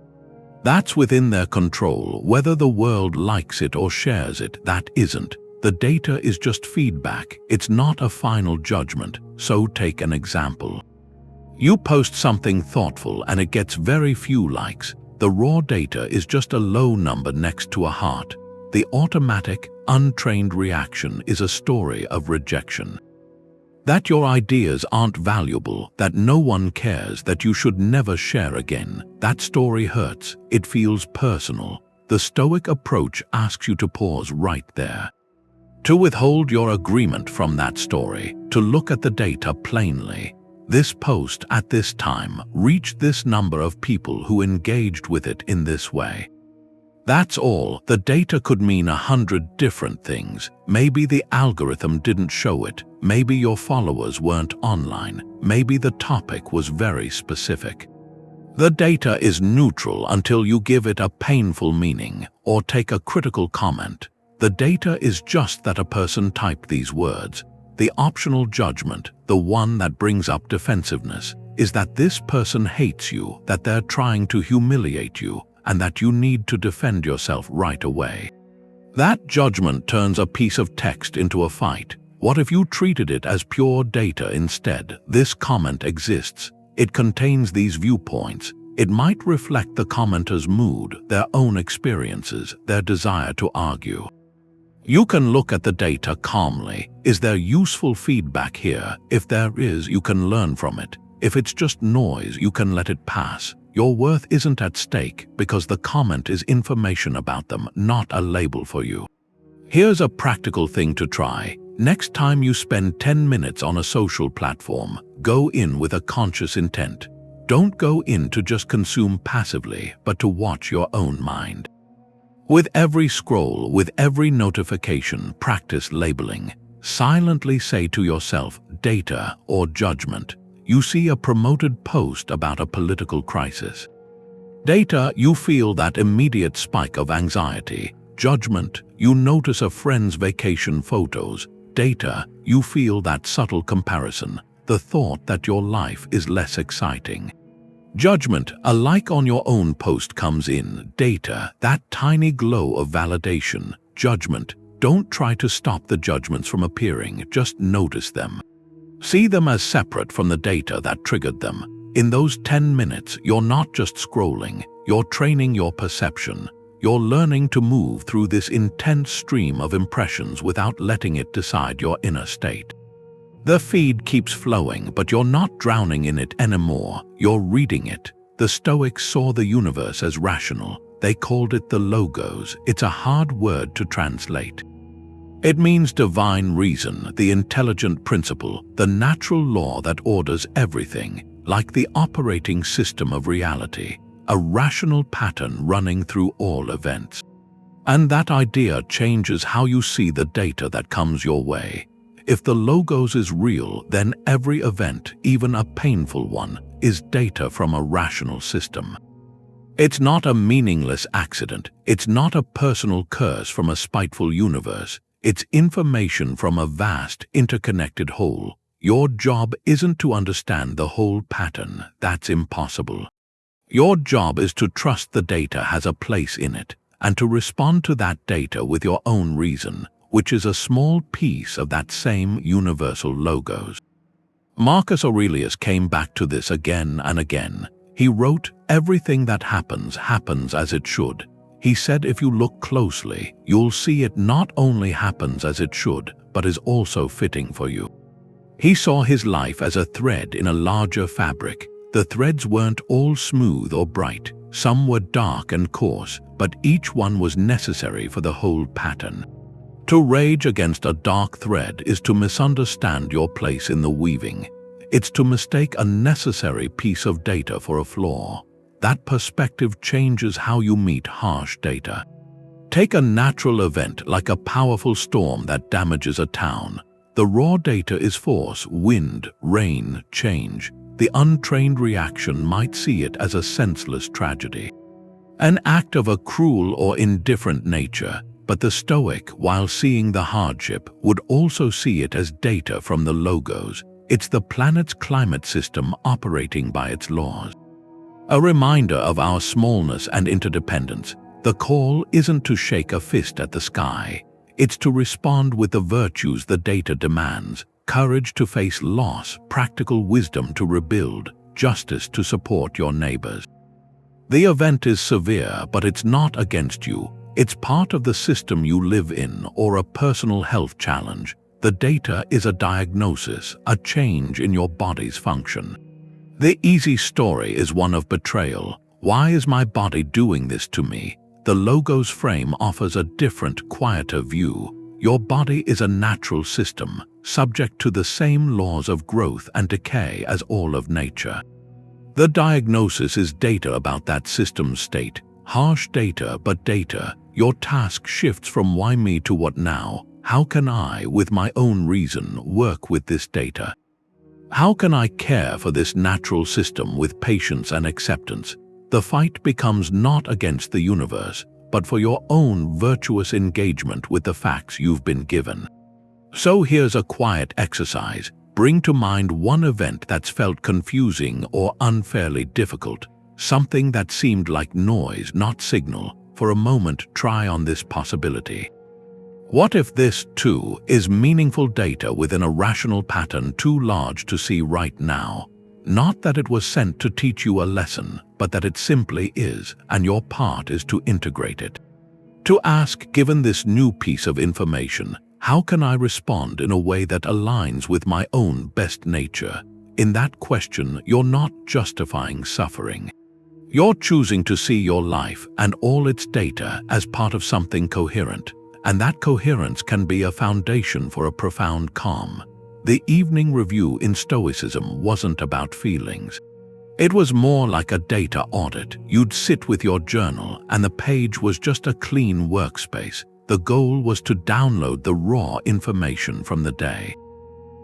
That's within their control. Whether the world likes it or shares it, that isn't. The data is just feedback. It's not a final judgment. So take an example. You post something thoughtful and it gets very few likes. The raw data is just a low number next to a heart. The automatic, untrained reaction is a story of rejection. That your ideas aren't valuable, that no one cares, that you should never share again. That story hurts. It feels personal. The Stoic approach asks you to pause right there. To withhold your agreement from that story, to look at the data plainly. This post at this time reached this number of people who engaged with it in this way. That's all. The data could mean 100 different things. Maybe the algorithm didn't show it. Maybe your followers weren't online. Maybe the topic was very specific. The data is neutral until you give it a painful meaning or take a critical comment. The data is just that a person typed these words. The optional judgment, the one that brings up defensiveness, is that this person hates you, that they're trying to humiliate you, and that you need to defend yourself right away. That judgment turns a piece of text into a fight. What if you treated it as pure data instead? This comment exists. It contains these viewpoints. It might reflect the commenter's mood, their own experiences, their desire to argue. You can look at the data calmly. Is there useful feedback here? If there is, you can learn from it. If it's just noise, you can let it pass. Your worth isn't at stake because the comment is information about them, not a label for you. Here's a practical thing to try. Next time you spend 10 minutes on a social platform, go in with a conscious intent. Don't go in to just consume passively, but to watch your own mind. With every scroll, with every notification, practice labeling. Silently say to yourself, data or judgment. You see a promoted post about a political crisis. Data, you feel that immediate spike of anxiety. Judgment, you notice a friend's vacation photos. Data, you feel that subtle comparison, the thought that your life is less exciting. Judgment, a like on your own post comes in. Data, that tiny glow of validation. Judgment, don't try to stop the judgments from appearing, just notice them. See them as separate from the data that triggered them. In those 10 minutes, you're not just scrolling, you're training your perception. You're learning to move through this intense stream of impressions without letting it decide your inner state. The feed keeps flowing, but you're not drowning in it anymore. You're reading it. The Stoics saw the universe as rational. They called it the logos. It's a hard word to translate. It means divine reason, the intelligent principle, the natural law that orders everything, like the operating system of reality, a rational pattern running through all events. And that idea changes how you see the data that comes your way. If the logos is real, then every event, even a painful one, is data from a rational system. It's not a meaningless accident. It's not a personal curse from a spiteful universe. It's information from a vast, interconnected whole. Your job isn't to understand the whole pattern. That's impossible. Your job is to trust the data has a place in it, and to respond to that data with your own reason, which is a small piece of that same universal logos. Marcus Aurelius came back to this again and again. He wrote, "Everything that happens as it should." He said if you look closely, you'll see it not only happens as it should, but is also fitting for you. He saw his life as a thread in a larger fabric. The threads weren't all smooth or bright. Some were dark and coarse, but each one was necessary for the whole pattern. To rage against a dark thread is to misunderstand your place in the weaving. It's to mistake a necessary piece of data for a flaw. That perspective changes how you meet harsh data. Take a natural event like a powerful storm that damages a town. The raw data is force, wind, rain, change. The untrained reaction might see it as a senseless tragedy, an act of a cruel or indifferent nature. But the Stoic, while seeing the hardship, would also see it as data from the logos. It's the planet's climate system operating by its laws. A reminder of our smallness and interdependence. The call isn't to shake a fist at the sky. It's to respond with the virtues the data demands. Courage to face loss, practical wisdom to rebuild, justice to support your neighbors. The event is severe, but it's not against you. It's part of the system you live in, or a personal health challenge. The data is a diagnosis, a change in your body's function. The easy story is one of betrayal. Why is my body doing this to me? The logos frame offers a different, quieter view. Your body is a natural system, subject to the same laws of growth and decay as all of nature. The diagnosis is data about that system's state. Harsh data, but data. Your task shifts from why me to what now. How can I, with my own reason, work with this data? How can I care for this natural system with patience and acceptance? The fight becomes not against the universe, but for your own virtuous engagement with the facts you've been given. So here's a quiet exercise. Bring to mind one event that's felt confusing or unfairly difficult, something that seemed like noise, not signal. For a moment, try on this possibility. What if this, too, is meaningful data within a rational pattern too large to see right now? Not that it was sent to teach you a lesson, but that it simply is, and your part is to integrate it. To ask, given this new piece of information, how can I respond in a way that aligns with my own best nature? In that question, you're not justifying suffering. You're choosing to see your life and all its data as part of something coherent, and that coherence can be a foundation for a profound calm. The evening review in Stoicism wasn't about feelings. It was more like a data audit. You'd sit with your journal, and the page was just a clean workspace. The goal was to download the raw information from the day.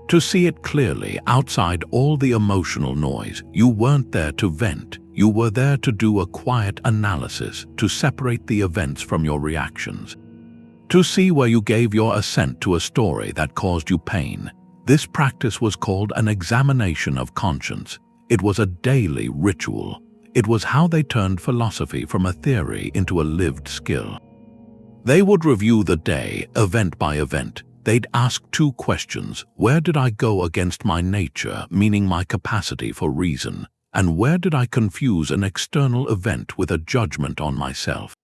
To see it clearly outside all the emotional noise. You weren't there to vent. You were there to do a quiet analysis, to separate the events from your reactions. To see where you gave your assent to a story that caused you pain. This practice was called an examination of conscience. It was a daily ritual. It was how they turned philosophy from a theory into a lived skill. They would review the day, event by event. They'd ask two questions. Where did I go against my nature, meaning my capacity for reason? And where did I confuse an external event with a judgment on myself?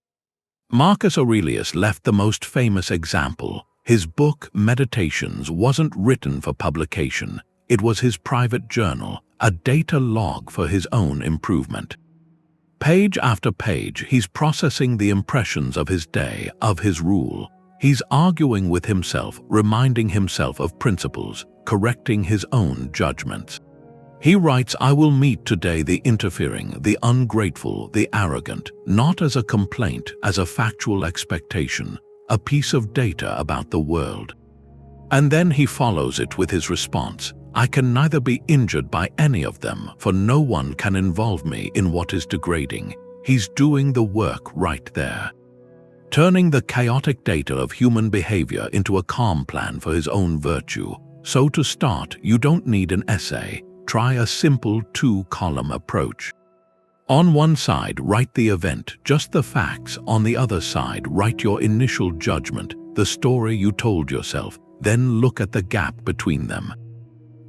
Marcus Aurelius left the most famous example. His book, Meditations, wasn't written for publication. It was his private journal, a data log for his own improvement. Page after page, he's processing the impressions of his day, of his rule. He's arguing with himself, reminding himself of principles, correcting his own judgments. He writes, I will meet today the interfering, the ungrateful, the arrogant, not as a complaint, as a factual expectation, a piece of data about the world. And then he follows it with his response, I can neither be injured by any of them, for no one can involve me in what is degrading. He's doing the work right there. Turning the chaotic data of human behavior into a calm plan for his own virtue. So to start, you don't need an essay. Try a simple two-column approach. On one side, write the event, just the facts. On the other side, write your initial judgment, the story you told yourself. Then look at the gap between them.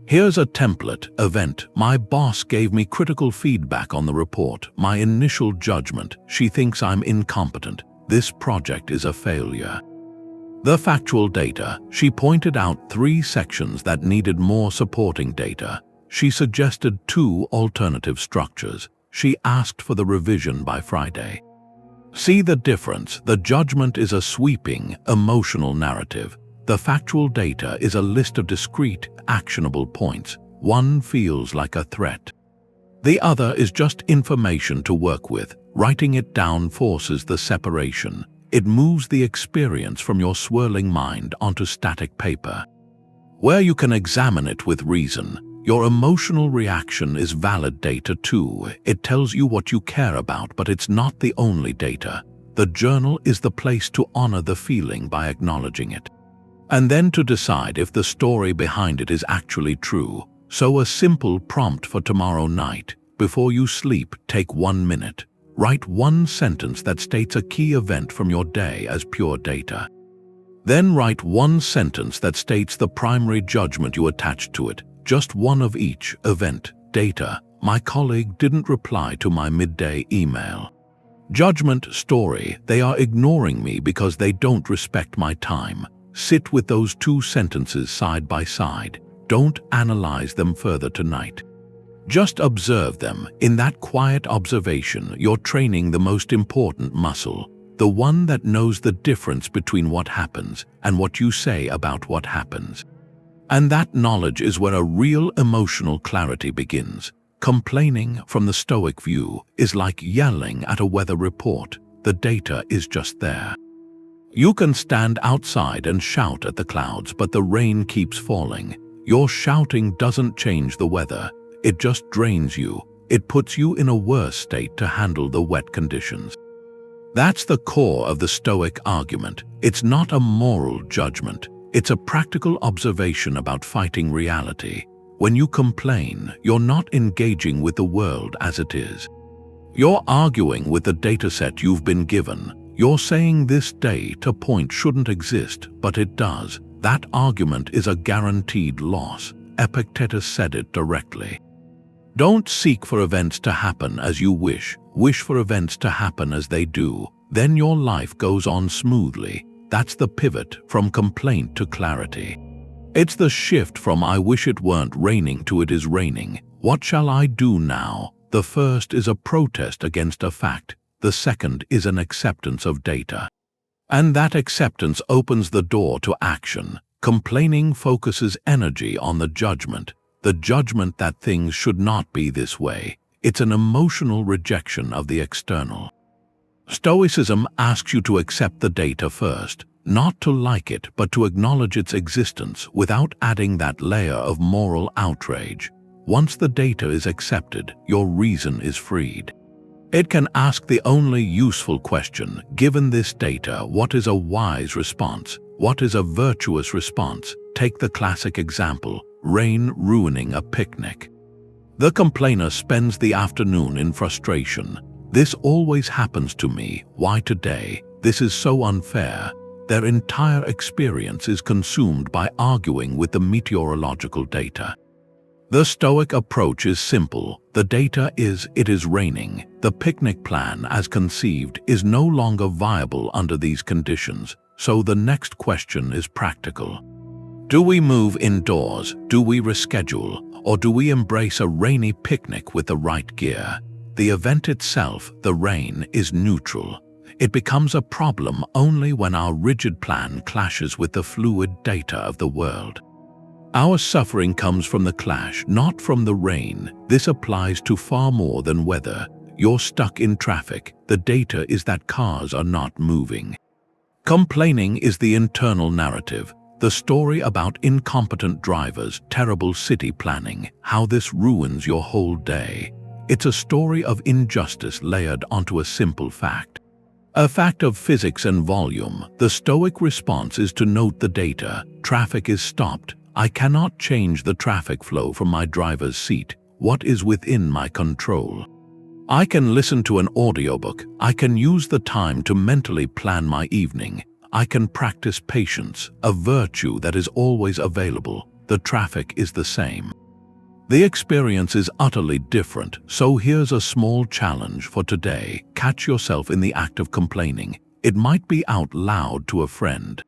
Here's a template. Event, my boss gave me critical feedback on the report. My initial judgment, she thinks I'm incompetent. This project is a failure. The factual data, she pointed out 3 sections that needed more supporting data. She suggested 2 alternative structures. She asked for the revision by Friday. See the difference? The judgment is a sweeping, emotional narrative. The factual data is a list of discrete, actionable points. One feels like a threat. The other is just information to work with. Writing it down forces the separation. It moves the experience from your swirling mind onto static paper, where you can examine it with reason. Your emotional reaction is valid data too. It tells you what you care about, but it's not the only data. The journal is the place to honor the feeling by acknowledging it, and then to decide if the story behind it is actually true. So a simple prompt for tomorrow night. Before you sleep, take 1 minute. Write 1 sentence that states a key event from your day as pure data. Then write 1 sentence that states the primary judgment you attached to it. Just one of each. Event, data, my colleague didn't reply to my midday email. Judgment, story, they are ignoring me because they don't respect my time. Sit with those 2 sentences side by side. Don't analyze them further tonight. Just observe them. In that quiet observation, you're training the most important muscle, the one that knows the difference between what happens and what you say about what happens. And that knowledge is where a real emotional clarity begins. Complaining, from the Stoic view, is like yelling at a weather report. The data is just there. You can stand outside and shout at the clouds, but the rain keeps falling. Your shouting doesn't change the weather. It just drains you. It puts you in a worse state to handle the wet conditions. That's the core of the Stoic argument. It's not a moral judgment. It's a practical observation about fighting reality. When you complain, you're not engaging with the world as it is. You're arguing with the dataset you've been given. You're saying this data point shouldn't exist, but it does. That argument is a guaranteed loss. Epictetus said it directly. Don't seek for events to happen as you wish. Wish for events to happen as they do. then your life goes on smoothly. That's the pivot from complaint to clarity. It's the shift from "I wish it weren't raining" to "it is raining. What shall I do now?" The first is a protest against a fact. The second is an acceptance of data. And that acceptance opens the door to action. Complaining focuses energy on the judgment that things should not be this way. It's an emotional rejection of the external. Stoicism asks you to accept the data first, not to like it, but to acknowledge its existence without adding that layer of moral outrage. Once the data is accepted, your reason is freed. It can ask the only useful question: given this data, what is a wise response? What is a virtuous response? Take the classic example: rain ruining a picnic. The complainer spends the afternoon in frustration. "This always happens to me. Why today? This is so unfair." Their entire experience is consumed by arguing with the meteorological data. The Stoic approach is simple. The data is "it is raining." The picnic plan as conceived is no longer viable under these conditions, so the next question is practical. Do we move indoors? Do we reschedule? Or do we embrace a rainy picnic with the right gear? The event itself, the rain, is neutral. It becomes a problem only when our rigid plan clashes with the fluid data of the world. Our suffering comes from the clash, not from the rain. This applies to far more than weather. You're stuck in traffic. The data is that cars are not moving. Complaining is the internal narrative, the story about incompetent drivers, terrible city planning, how this ruins your whole day. It's a story of injustice layered onto a simple fact. A fact of physics and volume. The Stoic response is to note the data. Traffic is stopped. I cannot change the traffic flow from my driver's seat. What is within my control? I can listen to an audiobook. I can use the time to mentally plan my evening. I can practice patience, a virtue that is always available. The traffic is the same. The experience is utterly different, so here's a small challenge for today. Catch yourself in the act of complaining. It might be out loud to a friend,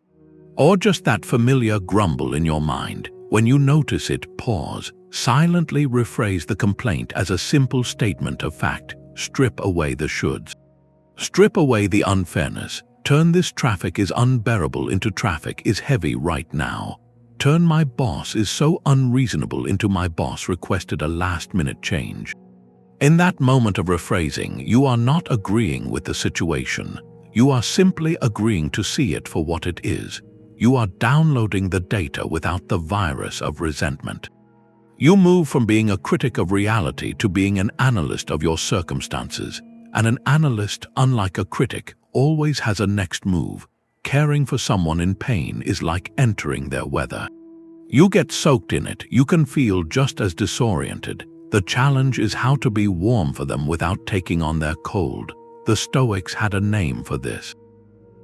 or just that familiar grumble in your mind. When you notice it, pause. Silently rephrase the complaint as a simple statement of fact. Strip away the shoulds. Strip away the unfairness. Turn "this traffic is unbearable" into "traffic is heavy right now." Turn "my boss is so unreasonable" into "my boss requested a last-minute change." In that moment of rephrasing, you are not agreeing with the situation. You are simply agreeing to see it for what it is. You are downloading the data without the virus of resentment. You move from being a critic of reality to being an analyst of your circumstances. And an analyst, unlike a critic, always has a next move. Caring for someone in pain is like entering their weather. You get soaked in it. You can feel just as disoriented. The challenge is how to be warm for them without taking on their cold. The Stoics had a name for this: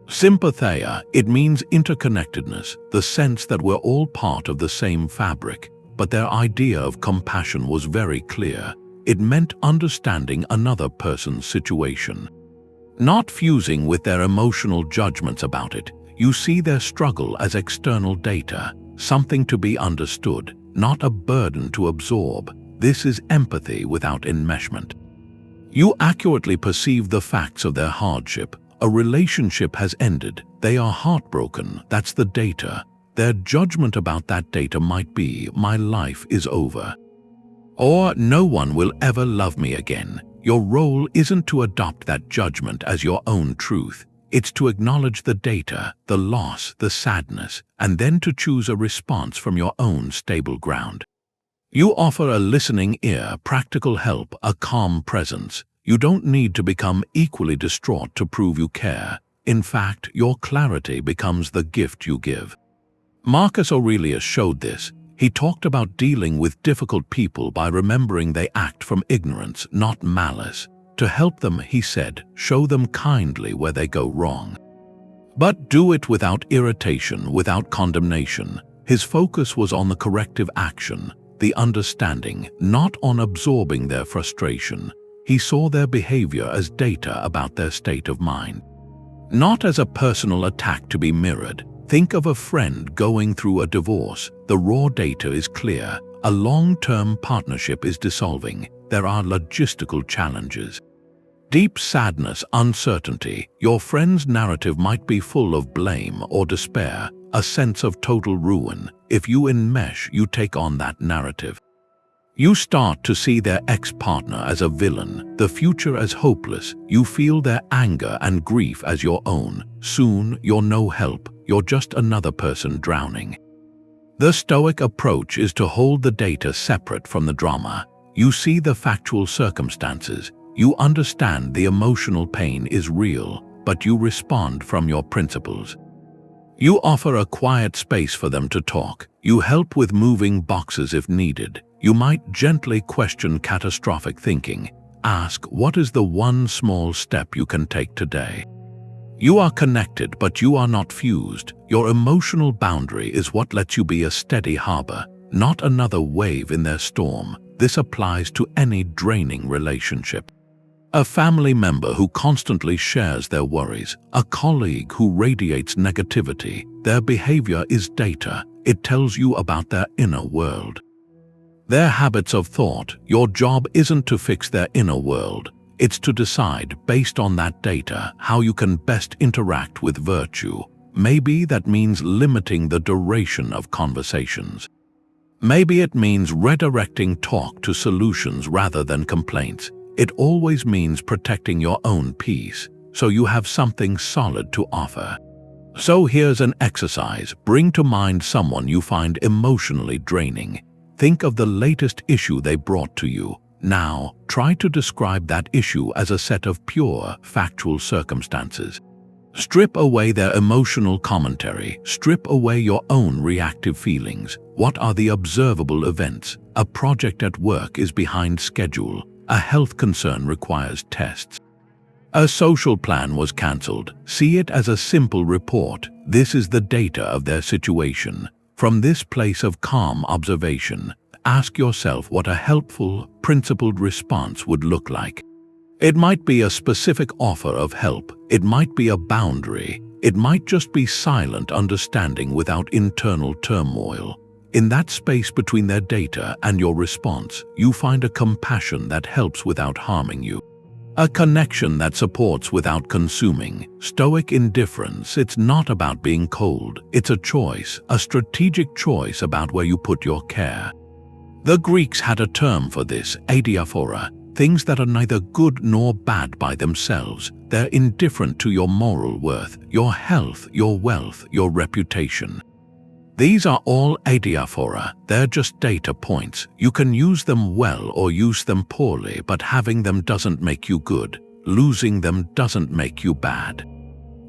sympatheia. It means interconnectedness, the sense that we're all part of the same fabric. But their idea of compassion was very clear. It meant understanding another person's situation, not fusing with their emotional judgments about it. You see their struggle as external data, something to be understood, not a burden to absorb. This is empathy without enmeshment. You accurately perceive the facts of their hardship. A relationship has ended. They are heartbroken. That's the data. Their judgment about that data might be, "my life is over," or "no one will ever love me again." Your role isn't to adopt that judgment as your own truth. It's to acknowledge the data, the loss, the sadness, and then to choose a response from your own stable ground. You offer a listening ear, practical help, a calm presence. You don't need to become equally distraught to prove you care. In fact, your clarity becomes the gift you give. Marcus Aurelius showed this. He talked about dealing with difficult people by remembering they act from ignorance, not malice. To help them, he said, show them kindly where they go wrong. But do it without irritation, without condemnation. His focus was on the corrective action, the understanding, not on absorbing their frustration. He saw their behavior as data about their state of mind. Not as a personal attack to be mirrored. Think of a friend going through a divorce. The raw data is clear. A long-term partnership is dissolving. There are logistical challenges. Deep sadness, uncertainty. Your friend's narrative might be full of blame or despair, a sense of total ruin. If you enmesh, you take on that narrative. You start to see their ex-partner as a villain, the future as hopeless. You feel their anger and grief as your own. Soon, you're no help. You're just another person drowning. The Stoic approach is to hold the data separate from the drama. You see the factual circumstances. You understand the emotional pain is real, but you respond from your principles. You offer a quiet space for them to talk. You help with moving boxes if needed. You might gently question catastrophic thinking. Ask, what is the one small step you can take today? You are connected, but you are not fused. Your emotional boundary is what lets you be a steady harbor, not another wave in their storm. This applies to any draining relationship. A family member who constantly shares their worries, a colleague who radiates negativity. Their behavior is data. It tells you about their inner world. Their habits of thought. Your job isn't to fix their inner world. It's to decide, based on that data, how you can best interact with virtue. Maybe that means limiting the duration of conversations. Maybe it means redirecting talk to solutions rather than complaints. It always means protecting your own peace, so you have something solid to offer. So here's an exercise. Bring to mind someone you find emotionally draining. Think of the latest issue they brought to you. Now, try to describe that issue as a set of pure, factual circumstances. Strip away their emotional commentary. Strip away your own reactive feelings. What are the observable events? A project at work is behind schedule. A health concern requires tests. A social plan was cancelled. See it as a simple report. This is the data of their situation. From this place of calm observation, ask yourself what a helpful, principled response would look like. It might be a specific offer of help. It might be a boundary. It might just be silent understanding without internal turmoil. In that space between their data and your response, you find a compassion that helps without harming you. A connection that supports without consuming. Stoic indifference. It's not about being cold. It's a choice, a strategic choice about where you put your care. The Greeks had a term for this, adiaphora, things that are neither good nor bad by themselves. They're indifferent to your moral worth, your health, your wealth, your reputation. These are all adiaphora. They're just data points. You can use them well or use them poorly, but having them doesn't make you good. Losing them doesn't make you bad.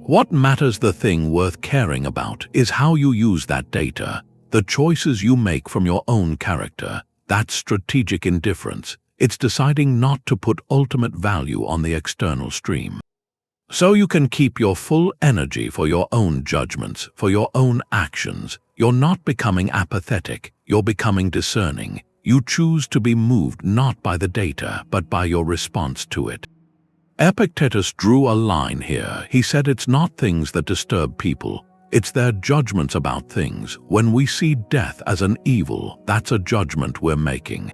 What matters, the thing worth caring about, is how you use that data, the choices you make from your own character. That's strategic indifference. It's deciding not to put ultimate value on the external stream. So you can keep your full energy for your own judgments, for your own actions. You're not becoming apathetic, you're becoming discerning. You choose to be moved not by the data, but by your response to it. Epictetus drew a line here. He said it's not things that disturb people, it's their judgments about things. When we see death as an evil, that's a judgment we're making.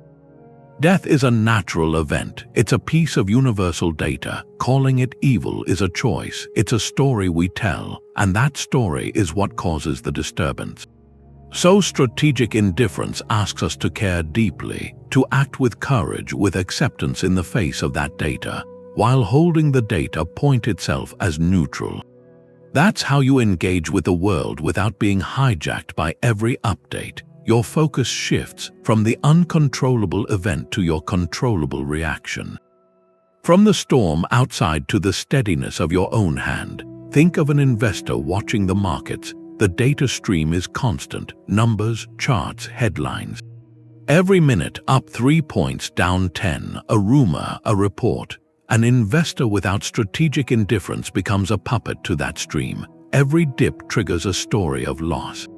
Death is a natural event. It's a piece of universal data. Calling it evil is a choice. It's a story we tell, and that story is what causes the disturbance. So strategic indifference asks us to care deeply, to act with courage, with acceptance in the face of that data, while holding the data point itself as neutral. That's how you engage with the world without being hijacked by every update. Your focus shifts from the uncontrollable event to your controllable reaction. From the storm outside to the steadiness of your own hand. Think of an investor watching the markets. The data stream is constant. Numbers, charts, headlines. Every minute up 3 points, down 10, a rumor, a report. An investor without strategic indifference becomes a puppet to that stream. Every dip triggers a story of loss.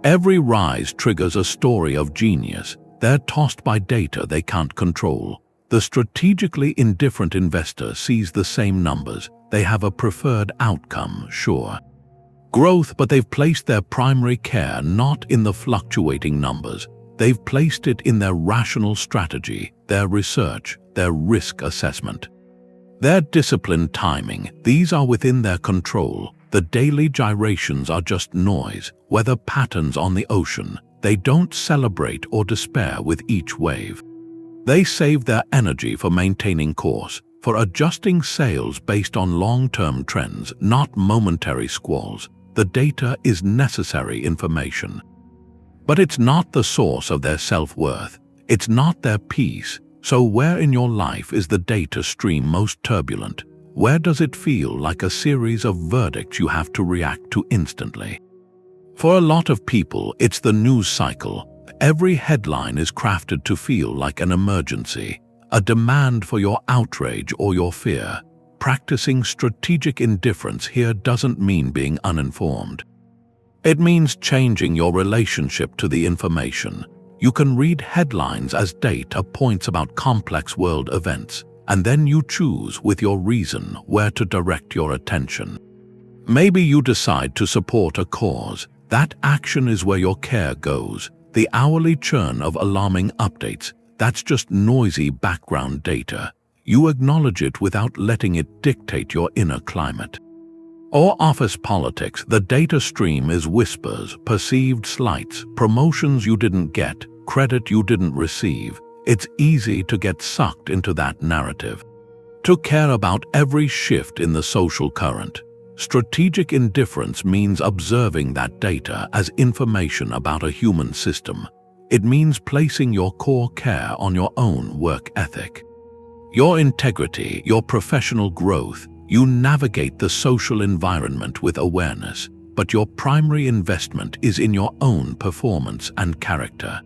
Every rise triggers a story of genius. They're tossed by data they can't control. The strategically indifferent investor sees the same numbers, They have a preferred outcome, sure. Growth, but they've placed their primary care not in the fluctuating numbers. They've placed it in their rational strategy, their research, their risk assessment. Their disciplined timing, these are within their control. The daily gyrations are just noise, weather patterns on the ocean. They don't celebrate or despair with each wave. They save their energy for maintaining course, for adjusting sails based on long-term trends, not momentary squalls. The data is necessary information. But it's not the source of their self-worth. It's not their peace. So where in your life is the data stream most turbulent? Where does it feel like a series of verdicts you have to react to instantly? For a lot of people, it's the news cycle. Every headline is crafted to feel like an emergency, a demand for your outrage or your fear. Practicing strategic indifference here doesn't mean being uninformed. It means changing your relationship to the information. You can read headlines as data points about complex world events, and then you choose with your reason where to direct your attention. Maybe you decide to support a cause. That action is where your care goes. The hourly churn of alarming updates, that's just noisy background data. You acknowledge it without letting it dictate your inner climate. Or office politics, the data stream is whispers, perceived slights, promotions you didn't get, credit you didn't receive. It's easy to get sucked into that narrative, to care about every shift in the social current. Strategic indifference means observing that data as information about a human system. It means placing your core care on your own work ethic, your integrity, your professional growth. You navigate the social environment with awareness, but your primary investment is in your own performance and character,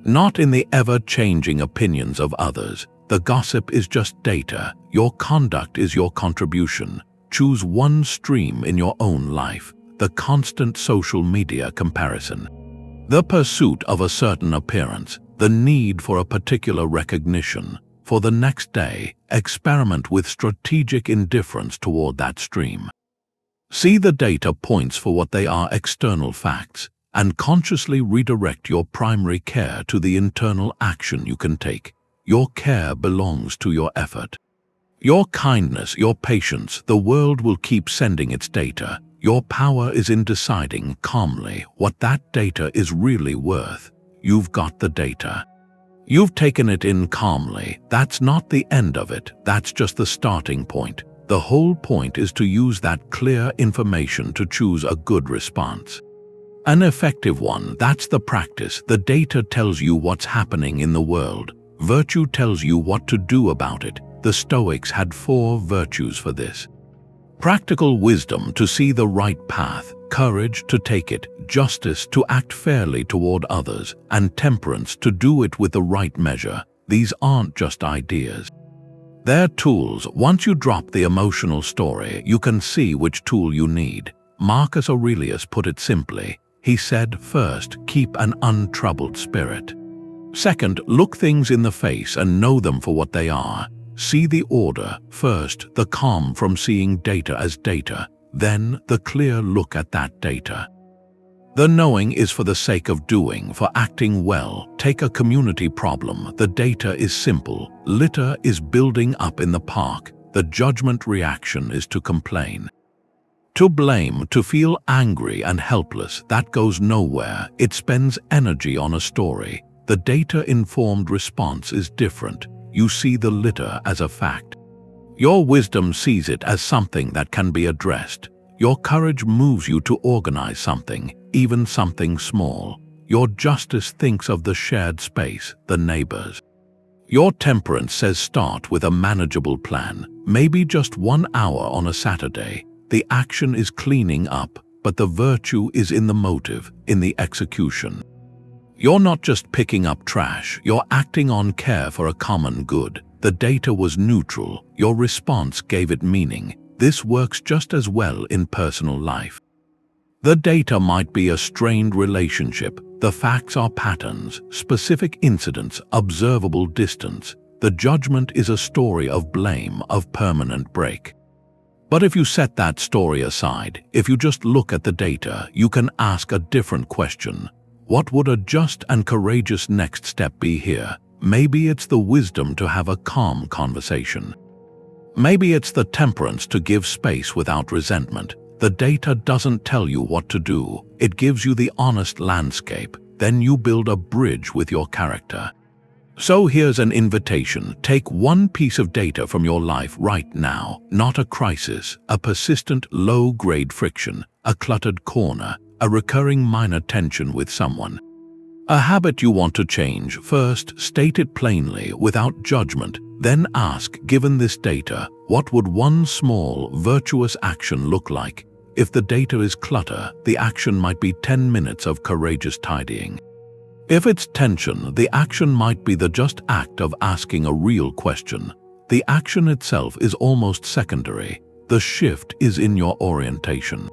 not in the ever-changing opinions of others. The gossip is just data. Your conduct is your contribution. Choose one stream in your own life: the constant social media comparison, the pursuit of a certain appearance, the need for a particular recognition. For the next day, experiment with strategic indifference toward that stream. See the data points for what they are: external facts, and consciously redirect your primary care to the internal action you can take. Your care belongs to your effort, your kindness, your patience. The world will keep sending its data. Your power is in deciding calmly what that data is really worth. You've got the data. You've taken it in calmly. That's not the end of it. That's just the starting point. The whole point is to use that clear information to choose a good response, an effective one. That's the practice. The data tells you what's happening in the world. Virtue tells you what to do about it. The Stoics had 4 virtues for this: practical wisdom to see the right path, courage to take it, justice to act fairly toward others, and temperance to do it with the right measure. These aren't just ideas. They're tools. Once you drop the emotional story, you can see which tool you need. Marcus Aurelius put it simply. He said, first, keep an untroubled spirit. Second, look things in the face and know them for what they are. See the order. First, the calm from seeing data as data. Then, the clear look at that data. The knowing is for the sake of doing, for acting well. Take a community problem. The data is simple. Litter is building up in the park. The judgment reaction is to complain, to blame, to feel angry and helpless. That goes nowhere. It spends energy on a story. The data-informed response is different. You see the litter as a fact. Your wisdom sees it as something that can be addressed. Your courage moves you to organize something, even something small. Your justice thinks of the shared space, the neighbors. Your temperance says start with a manageable plan, maybe just 1 hour on a Saturday. The action is cleaning up, but the virtue is in the motive, in the execution. You're not just picking up trash, you're acting on care for a common good. The data was neutral, your response gave it meaning. This works just as well in personal life. The data might be a strained relationship. The facts are patterns, specific incidents, observable distance. The judgment is a story of blame, of permanent break. But if you set that story aside, if you just look at the data, you can ask a different question. What would a just and courageous next step be here? Maybe it's the wisdom to have a calm conversation. Maybe it's the temperance to give space without resentment. The data doesn't tell you what to do. It gives you the honest landscape. Then you build a bridge with your character. So here's an invitation. Take one piece of data from your life right now. Not a crisis, a persistent low-grade friction, a cluttered corner, a recurring minor tension with someone. A habit you want to change. First, state it plainly, without judgment. Then ask, given this data, what would one small, virtuous action look like? If the data is clutter, the action might be 10 minutes of courageous tidying. If it's tension, the action might be the just act of asking a real question. The action itself is almost secondary. The shift is in your orientation.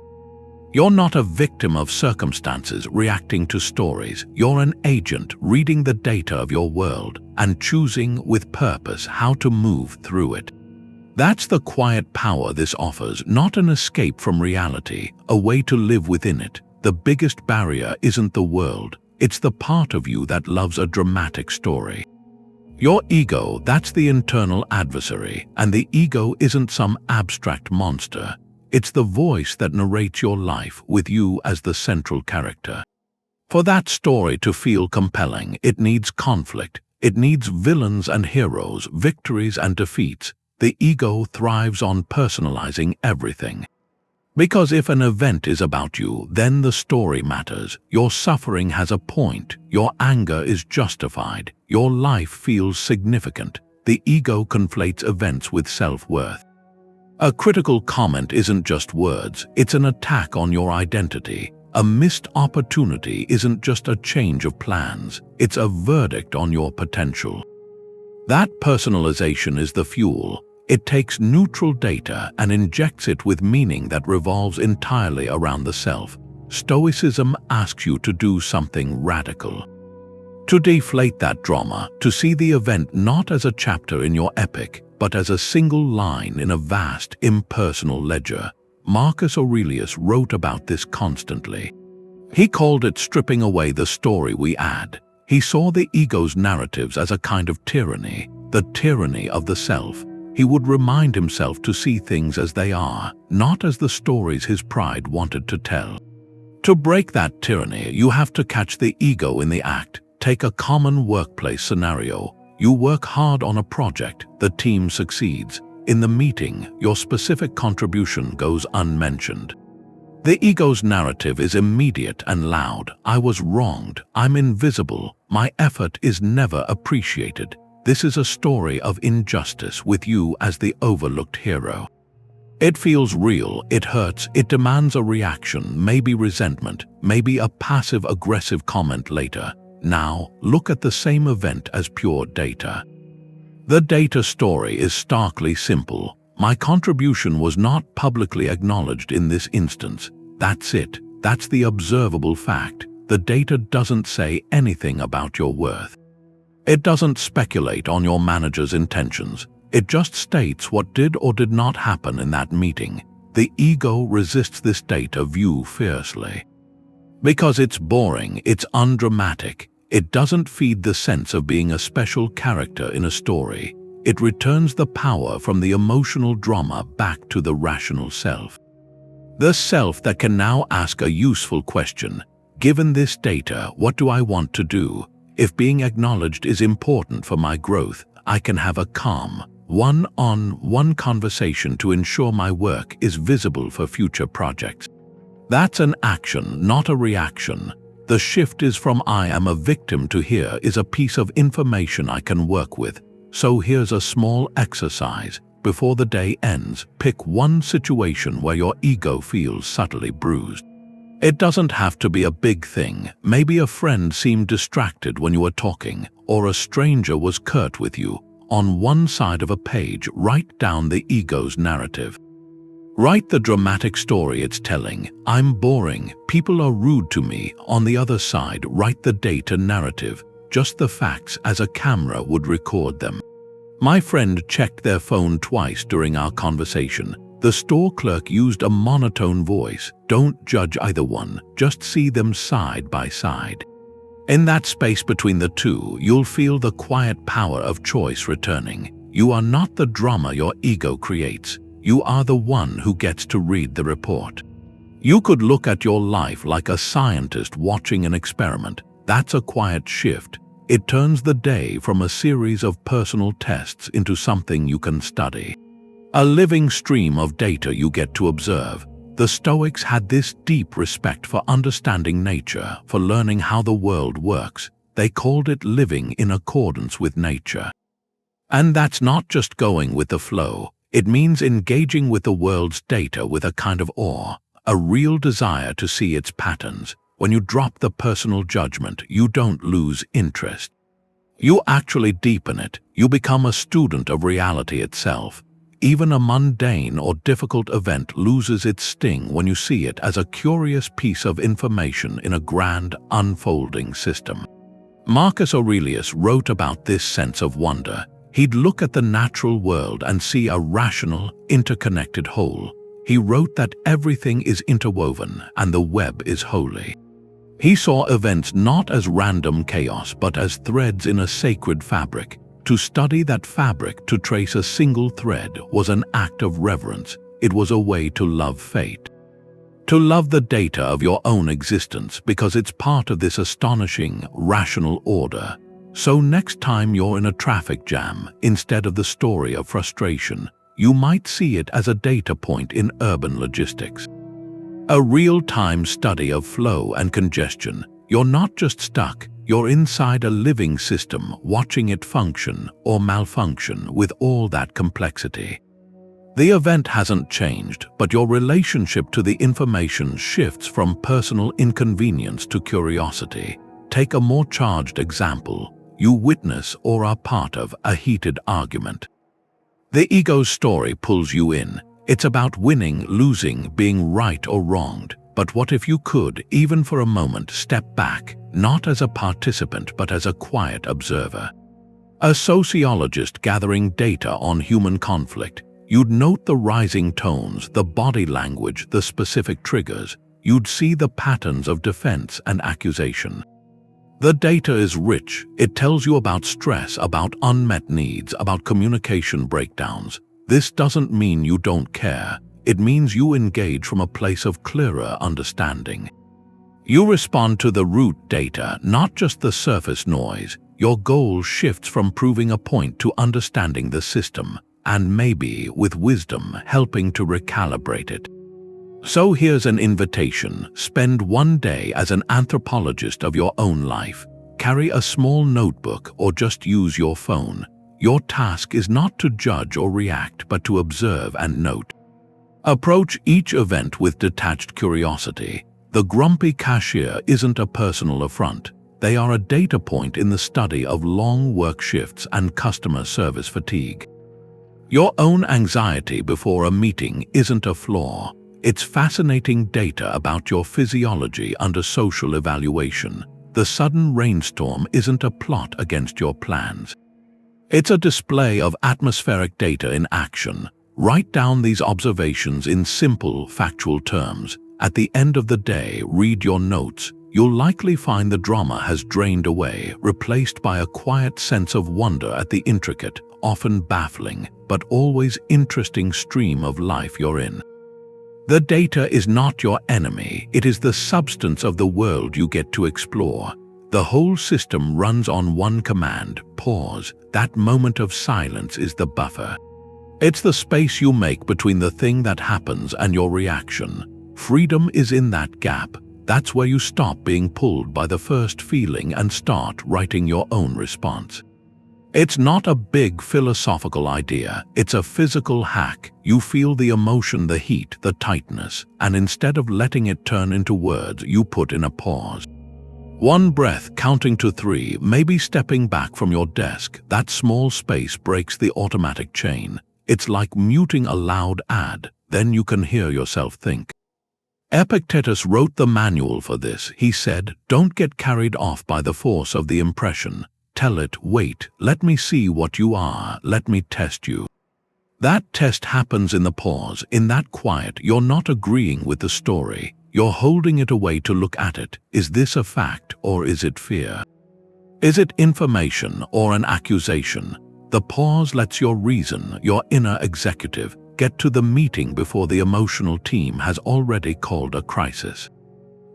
You're not a victim of circumstances reacting to stories. You're an agent reading the data of your world and choosing with purpose how to move through it. That's the quiet power this offers, not an escape from reality, a way to live within it. The biggest barrier isn't the world, it's the part of you that loves a dramatic story. Your ego, that's the internal adversary, and the ego isn't some abstract monster. It's the voice that narrates your life with you as the central character. For that story to feel compelling, it needs conflict. It needs villains and heroes, victories and defeats. The ego thrives on personalizing everything. Because if an event is about you, then the story matters. Your suffering has a point. Your anger is justified. Your life feels significant. The ego conflates events with self-worth. A critical comment isn't just words, it's an attack on your identity. A missed opportunity isn't just a change of plans, it's a verdict on your potential. That personalization is the fuel. It takes neutral data and injects it with meaning that revolves entirely around the self. Stoicism asks you to do something radical. To deflate that drama, to see the event not as a chapter in your epic, but as a single line in a vast, impersonal ledger. Marcus Aurelius wrote about this constantly. He called it stripping away the story we add. He saw the ego's narratives as a kind of tyranny, the tyranny of the self. He would remind himself to see things as they are, not as the stories his pride wanted to tell. To break that tyranny, you have to catch the ego in the act. Take a common workplace scenario. You work hard on a project, the team succeeds. In the meeting, your specific contribution goes unmentioned. The ego's narrative is immediate and loud. I was wronged. I'm invisible. My effort is never appreciated. This is a story of injustice with you as the overlooked hero. It feels real, it hurts, it demands a reaction, maybe resentment, maybe a passive-aggressive comment later. Now, look at the same event as pure data. The data story is starkly simple. My contribution was not publicly acknowledged in this instance. That's it. That's the observable fact. The data doesn't say anything about your worth. It doesn't speculate on your manager's intentions. It just states what did or did not happen in that meeting. The ego resists this data view fiercely. Because it's boring, it's undramatic. It doesn't feed the sense of being a special character in a story. It returns the power from the emotional drama back to the rational self. The self that can now ask a useful question. Given this data, what do I want to do? If being acknowledged is important for my growth, I can have a calm, one-on-one conversation to ensure my work is visible for future projects. That's an action, not a reaction. The shift is from I am a victim to here is a piece of information I can work with. So here's a small exercise. Before the day ends, pick one situation where your ego feels subtly bruised. It doesn't have to be a big thing. Maybe a friend seemed distracted when you were talking, or a stranger was curt with you. On one side of a page, write down the ego's narrative. Write the dramatic story it's telling. I'm boring. People are rude to me. On the other side, write the data narrative. Just the facts as a camera would record them. My friend checked their phone twice during our conversation. The store clerk used a monotone voice. Don't judge either one, just see them side by side. In that space between the two, you'll feel the quiet power of choice returning. You are not the drama your ego creates. You are the one who gets to read the report. You could look at your life like a scientist watching an experiment. That's a quiet shift. It turns the day from a series of personal tests into something you can study. A living stream of data you get to observe. The Stoics had this deep respect for understanding nature, for learning how the world works. They called it living in accordance with nature. And that's not just going with the flow. It means engaging with the world's data with a kind of awe, a real desire to see its patterns. When you drop the personal judgment, you don't lose interest. You actually deepen it. You become a student of reality itself. Even a mundane or difficult event loses its sting when you see it as a curious piece of information in a grand, unfolding system. Marcus Aurelius wrote about this sense of wonder. He'd look at the natural world and see a rational, interconnected whole. He wrote that everything is interwoven and the web is holy. He saw events not as random chaos but as threads in a sacred fabric. To study that fabric, to trace a single thread, was an act of reverence. It was a way to love fate. To love the data of your own existence because it's part of this astonishing, rational order. So next time you're in a traffic jam, instead of the story of frustration, you might see it as a data point in urban logistics. A real-time study of flow and congestion. You're not just stuck, you're inside a living system, watching it function or malfunction with all that complexity. The event hasn't changed, but your relationship to the information shifts from personal inconvenience to curiosity. Take a more charged example. You witness or are part of a heated argument. The ego's story pulls you in. It's about winning, losing, being right or wronged. But what if you could, even for a moment, step back, not as a participant but as a quiet observer? A sociologist gathering data on human conflict. You'd note the rising tones, the body language, the specific triggers. You'd see the patterns of defense and accusation. The data is rich. It tells you about stress, about unmet needs, about communication breakdowns. This doesn't mean you don't care. It means you engage from a place of clearer understanding. You respond to the root data, not just the surface noise. Your goal shifts from proving a point to understanding the system, and maybe, with wisdom, helping to recalibrate it. So here's an invitation. Spend one day as an anthropologist of your own life. Carry a small notebook or just use your phone. Your task is not to judge or react, but to observe and note. Approach each event with detached curiosity. The grumpy cashier isn't a personal affront. They are a data point in the study of long work shifts and customer service fatigue. Your own anxiety before a meeting isn't a flaw. It's fascinating data about your physiology under social evaluation. The sudden rainstorm isn't a plot against your plans. It's a display of atmospheric data in action. Write down these observations in simple, factual terms. At the end of the day, read your notes. You'll likely find the drama has drained away, replaced by a quiet sense of wonder at the intricate, often baffling, but always interesting stream of life you're in. The data is not your enemy. It is the substance of the world you get to explore. The whole system runs on one command: pause. That moment of silence is the buffer. It's the space you make between the thing that happens and your reaction. Freedom is in that gap. That's where you stop being pulled by the first feeling and start writing your own response. It's not a big philosophical idea. It's a physical hack. You feel the emotion, the heat, the tightness, and instead of letting it turn into words, you put in a pause. One breath, counting to 3, maybe stepping back from your desk. That small space breaks the automatic chain. It's like muting a loud ad. Then you can hear yourself think. Epictetus wrote the manual for this. He said, "Don't get carried off by the force of the impression. Tell it, wait, let me see what you are, let me test you." That test happens in the pause, in that quiet. You're not agreeing with the story. You're holding it away to look at it. Is this a fact or is it fear? Is it information or an accusation? The pause lets your reason, your inner executive, get to the meeting before the emotional team has already called a crisis.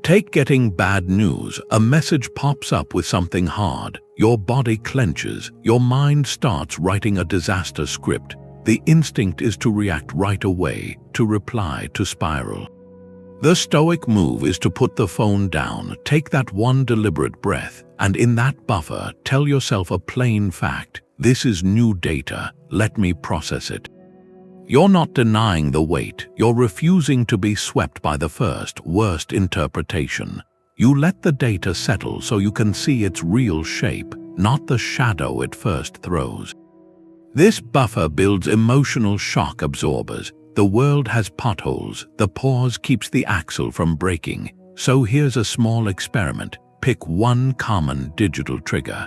Take getting bad news. A message pops up with something hard. Your body clenches. Your mind starts writing a disaster script. The instinct is to react right away, to reply, to spiral. The Stoic move is to put the phone down, take that one deliberate breath, and in that buffer, tell yourself a plain fact. This is new data. Let me process it. You're not denying the weight. You're refusing to be swept by the first, worst interpretation. You let the data settle so you can see its real shape, not the shadow it first throws. This buffer builds emotional shock absorbers. The world has potholes. The pause keeps the axle from breaking. So here's a small experiment. Pick one common digital trigger.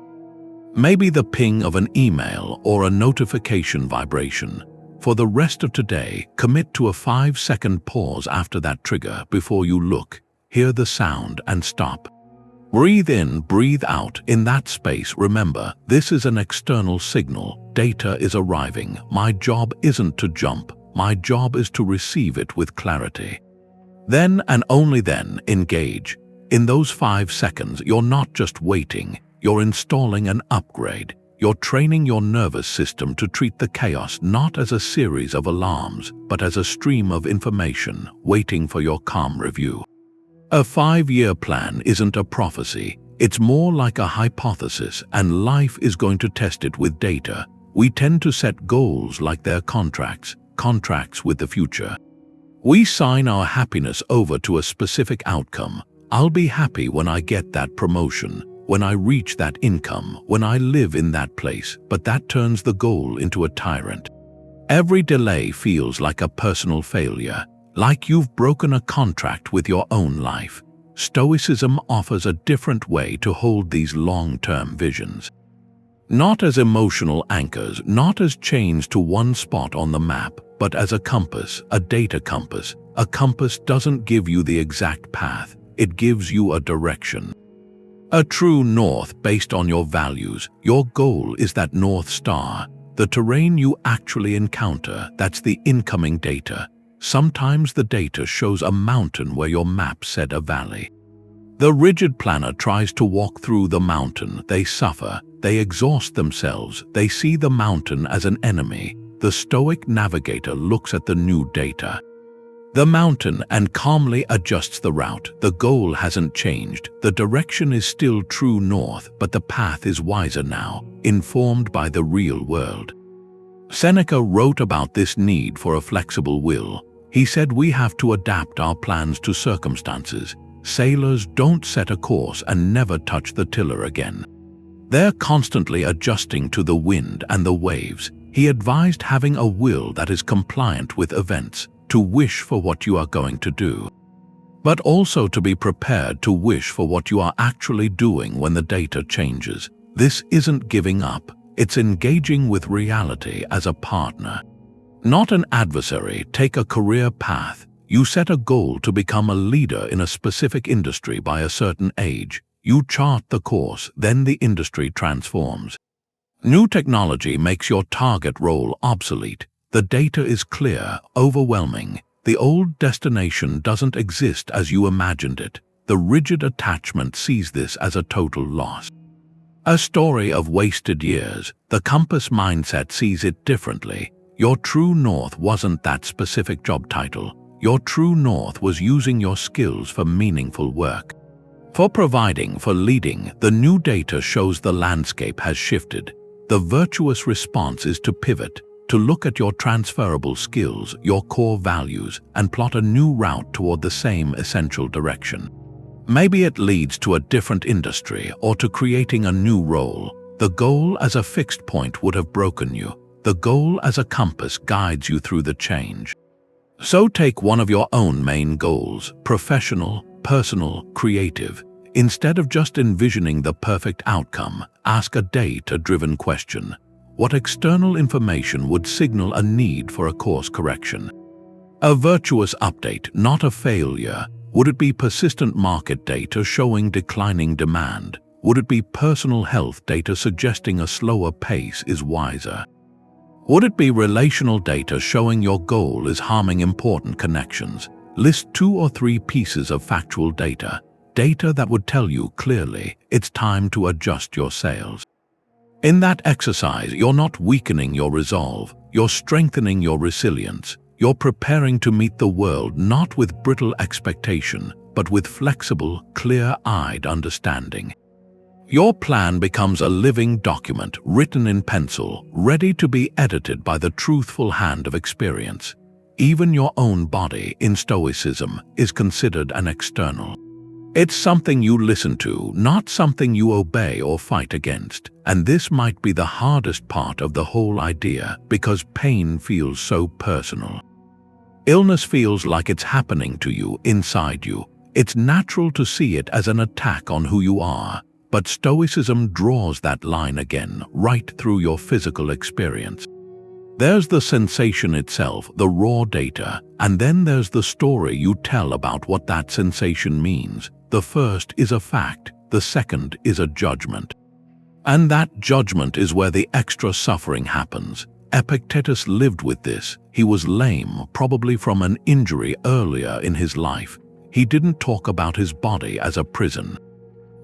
Maybe the ping of an email or a notification vibration. For the rest of today, commit to a 5-second pause after that trigger before you look, hear the sound, and stop. Breathe in, breathe out. In that space, remember, this is an external signal. Data is arriving. My job isn't to jump. My job is to receive it with clarity. Then and only then, engage. In those 5 seconds, you're not just waiting. You're installing an upgrade. You're training your nervous system to treat the chaos not as a series of alarms, but as a stream of information waiting for your calm review. A 5-year plan isn't a prophecy. It's more like a hypothesis, and life is going to test it with data. We tend to set goals like they're contracts with the future. We sign our happiness over to a specific outcome. I'll be happy when I get that promotion, when I reach that income, when I live in that place, but that turns the goal into a tyrant. Every delay feels like a personal failure, like you've broken a contract with your own life. Stoicism offers a different way to hold these long-term visions. Not as emotional anchors, not as chains to one spot on the map, but as a compass, a data compass. A compass doesn't give you the exact path, it gives you a direction. A true north based on your values. Your goal is that North Star. The terrain you actually encounter, that's the incoming data. Sometimes the data shows a mountain where your map said a valley. The rigid planner tries to walk through the mountain. They suffer, they exhaust themselves, they see the mountain as an enemy. The Stoic navigator looks at the new data. The mountain and calmly adjusts the route. The goal hasn't changed. The direction is still true north, but the path is wiser now, informed by the real world. Seneca wrote about this need for a flexible will. He said we have to adapt our plans to circumstances. Sailors don't set a course and never touch the tiller again. They're constantly adjusting to the wind and the waves. He advised having a will that is compliant with events, to wish for what you are going to do, but also to be prepared to wish for what you are actually doing when the data changes. This isn't giving up, it's engaging with reality as a partner. Not an adversary. Take a career path. You set a goal to become a leader in a specific industry by a certain age. You chart the course, then the industry transforms. New technology makes your target role obsolete. The data is clear, overwhelming. The old destination doesn't exist as you imagined it. The rigid attachment sees this as a total loss. A story of wasted years. The compass mindset sees it differently. Your true north wasn't that specific job title. Your true north was using your skills for meaningful work. For providing, for leading, the new data shows the landscape has shifted. The virtuous response is to pivot, to look at your transferable skills, your core values, and plot a new route toward the same essential direction. Maybe it leads to a different industry or to creating a new role. The goal as a fixed point would have broken you. The goal as a compass guides you through the change. So take one of your own main goals, professional, personal, creative. Instead of just envisioning the perfect outcome, ask a data-driven question. what external information would signal a need for a course correction? A virtuous update, not a failure. Would it be persistent market data showing declining demand? Would it be personal health data suggesting a slower pace is wiser? Would it be relational data showing your goal is harming important connections? List 2 or 3 pieces of factual data that would tell you clearly it's time to adjust your sails. In that exercise, you're not weakening your resolve, you're strengthening your resilience. You're preparing to meet the world not with brittle expectation, but with flexible, clear-eyed understanding. Your plan becomes a living document written in pencil, ready to be edited by the truthful hand of experience. Even your own body, in Stoicism, is considered an external. It's something you listen to, not something you obey or fight against. And this might be the hardest part of the whole idea, because pain feels so personal. Illness feels like it's happening to you, inside you. It's natural to see it as an attack on who you are. But Stoicism draws that line again, right through your physical experience. There's the sensation itself, the raw data, and then there's the story you tell about what that sensation means. The first is a fact, the second is a judgment. And that judgment is where the extra suffering happens. Epictetus lived with this. He was lame, probably from an injury earlier in his life. He didn't talk about his body as a prison.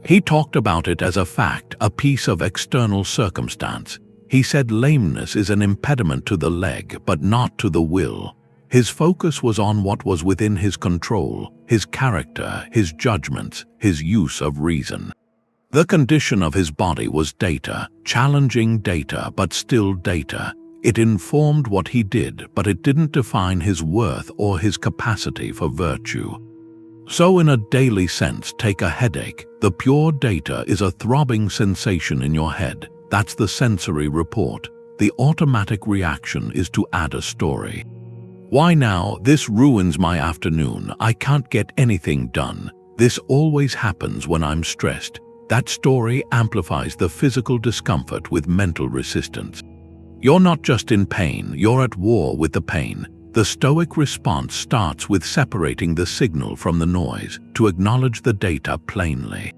He talked about it as a fact, a piece of external circumstance. He said lameness is an impediment to the leg, but not to the will. His focus was on what was within his control, his character, his judgments, his use of reason. The condition of his body was data, challenging data, but still data. It informed what he did, but it didn't define his worth or his capacity for virtue. So in a daily sense, take a headache. The pure data is a throbbing sensation in your head. That's the sensory report. The automatic reaction is to add a story. Why now? This ruins my afternoon. I can't get anything done. This always happens when I'm stressed. That story amplifies the physical discomfort with mental resistance. You're not just in pain, you're at war with the pain. The Stoic response starts with separating the signal from the noise, to acknowledge the data plainly.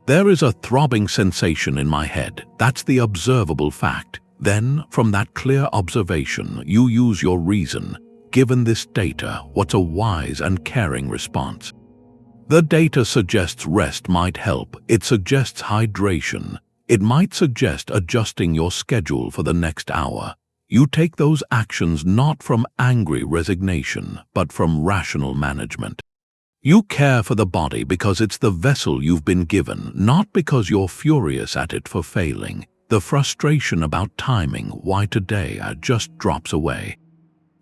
There is a throbbing sensation in my head. That's the observable fact. Then, from that clear observation, you use your reason. Given this data, what's a wise and caring response? The data suggests rest might help. It suggests hydration. It might suggest adjusting your schedule for the next hour. You take those actions not from angry resignation, but from rational management. You care for the body because it's the vessel you've been given, not because you're furious at it for failing. The frustration about timing, why today, just drops away.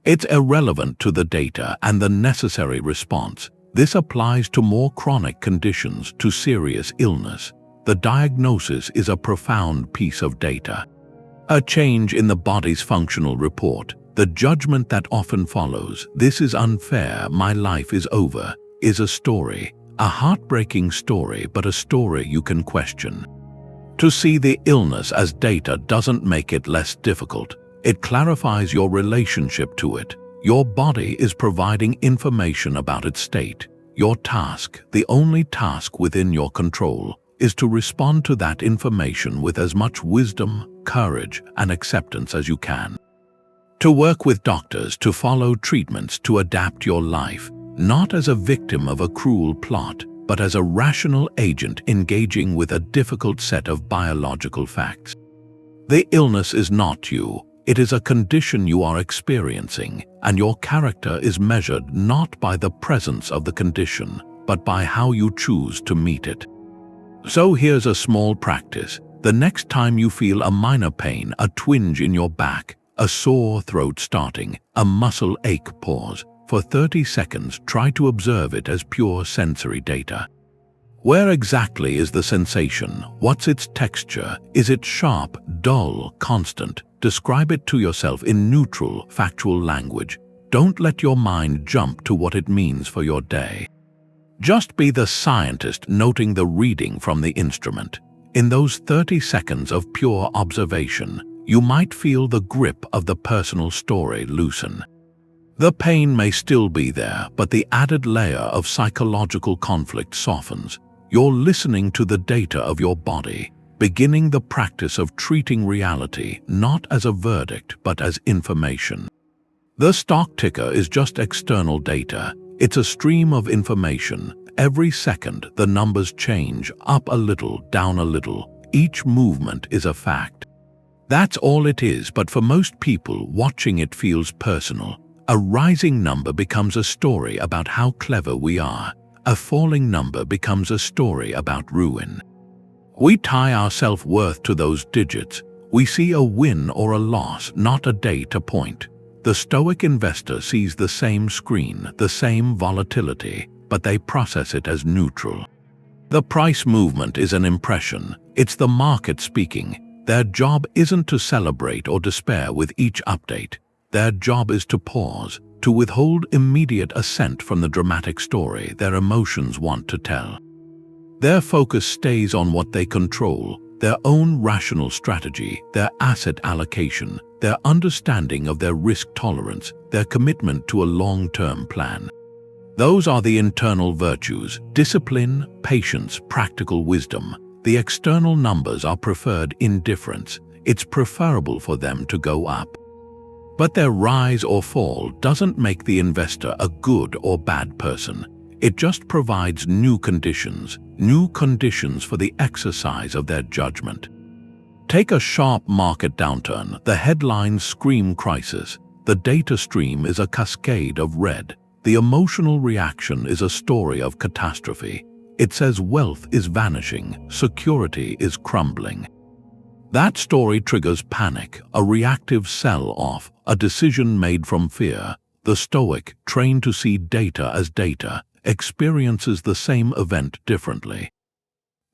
It's irrelevant to the data and the necessary response. This applies to more chronic conditions, to serious illness. The diagnosis is a profound piece of data. A change in the body's functional report. The judgment that often follows, this is unfair, my life is over, is a story. A heartbreaking story, but a story you can question. To see the illness as data doesn't make it less difficult. It clarifies your relationship to it. Your body is providing information about its state. Your task, the only task within your control, is to respond to that information with as much wisdom, courage, and acceptance as you can. To work with doctors, to follow treatments, to adapt your life, not as a victim of a cruel plot, but as a rational agent engaging with a difficult set of biological facts. The illness is not you. It is a condition you are experiencing, and your character is measured not by the presence of the condition, but by how you choose to meet it. So here's a small practice. The next time you feel a minor pain, a twinge in your back, a sore throat starting, a muscle ache, pause. For 30 seconds, try to observe it as pure sensory data. Where exactly is the sensation? What's its texture? Is it sharp, dull, constant? Describe it to yourself in neutral, factual language. Don't let your mind jump to what it means for your day. Just be the scientist noting the reading from the instrument. In those 30 seconds of pure observation, you might feel the grip of the personal story loosen. The pain may still be there, but the added layer of psychological conflict softens. You're listening to the data of your body, beginning the practice of treating reality not as a verdict but as information. The stock ticker is just external data. It's a stream of information. Every second, the numbers change, up a little, down a little. Each movement is a fact. That's all it is, but for most people, watching it feels personal. A rising number becomes a story about how clever we are. A falling number becomes a story about ruin. We tie our self-worth to those digits. We see a win or a loss, not a data point. The Stoic investor sees the same screen, the same volatility, but they process it as neutral. The price movement is an impression. It's the market speaking. Their job isn't to celebrate or despair with each update. Their job is to pause, to withhold immediate assent from the dramatic story their emotions want to tell. Their focus stays on what they control, their own rational strategy, their asset allocation, their understanding of their risk tolerance, their commitment to a long-term plan. Those are the internal virtues: discipline, patience, practical wisdom. The external numbers are preferred indifference. It's preferable for them to go up. But their rise or fall doesn't make the investor a good or bad person. It just provides new conditions for the exercise of their judgment. Take a sharp market downturn. The headlines scream crisis. The data stream is a cascade of red. The emotional reaction is a story of catastrophe. It says wealth is vanishing, security is crumbling. That story triggers panic, a reactive sell-off, a decision made from fear. The Stoic, trained to see data as data, experiences the same event differently.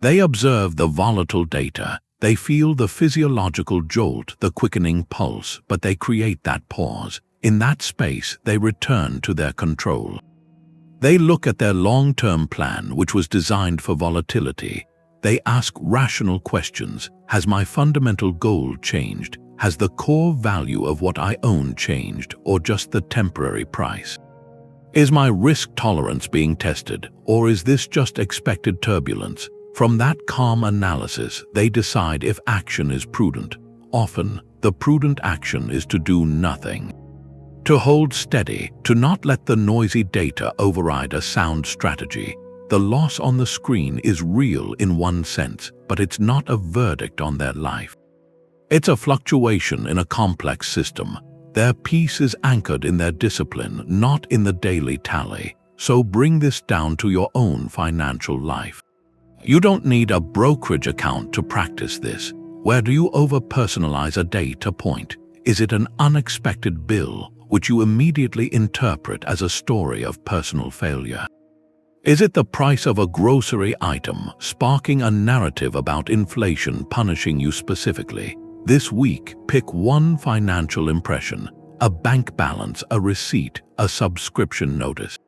They observe the volatile data. They feel the physiological jolt, the quickening pulse, but they create that pause. In that space, they return to their control. They look at their long-term plan, which was designed for volatility. They ask rational questions. Has my fundamental goal changed? Has the core value of what I own changed, or just the temporary price? Is my risk tolerance being tested, or is this just expected turbulence? From that calm analysis, they decide if action is prudent. Often, the prudent action is to do nothing. To hold steady, to not let the noisy data override a sound strategy. The loss on the screen is real in one sense, but it's not a verdict on their life. It's a fluctuation in a complex system. Their peace is anchored in their discipline, not in the daily tally. So bring this down to your own financial life. You don't need a brokerage account to practice this. Where do you over-personalize a data point? Is it an unexpected bill, which you immediately interpret as a story of personal failure? Is it the price of a grocery item, sparking a narrative about inflation punishing you specifically? This week, pick one financial impression: a bank balance, a receipt, a subscription notice.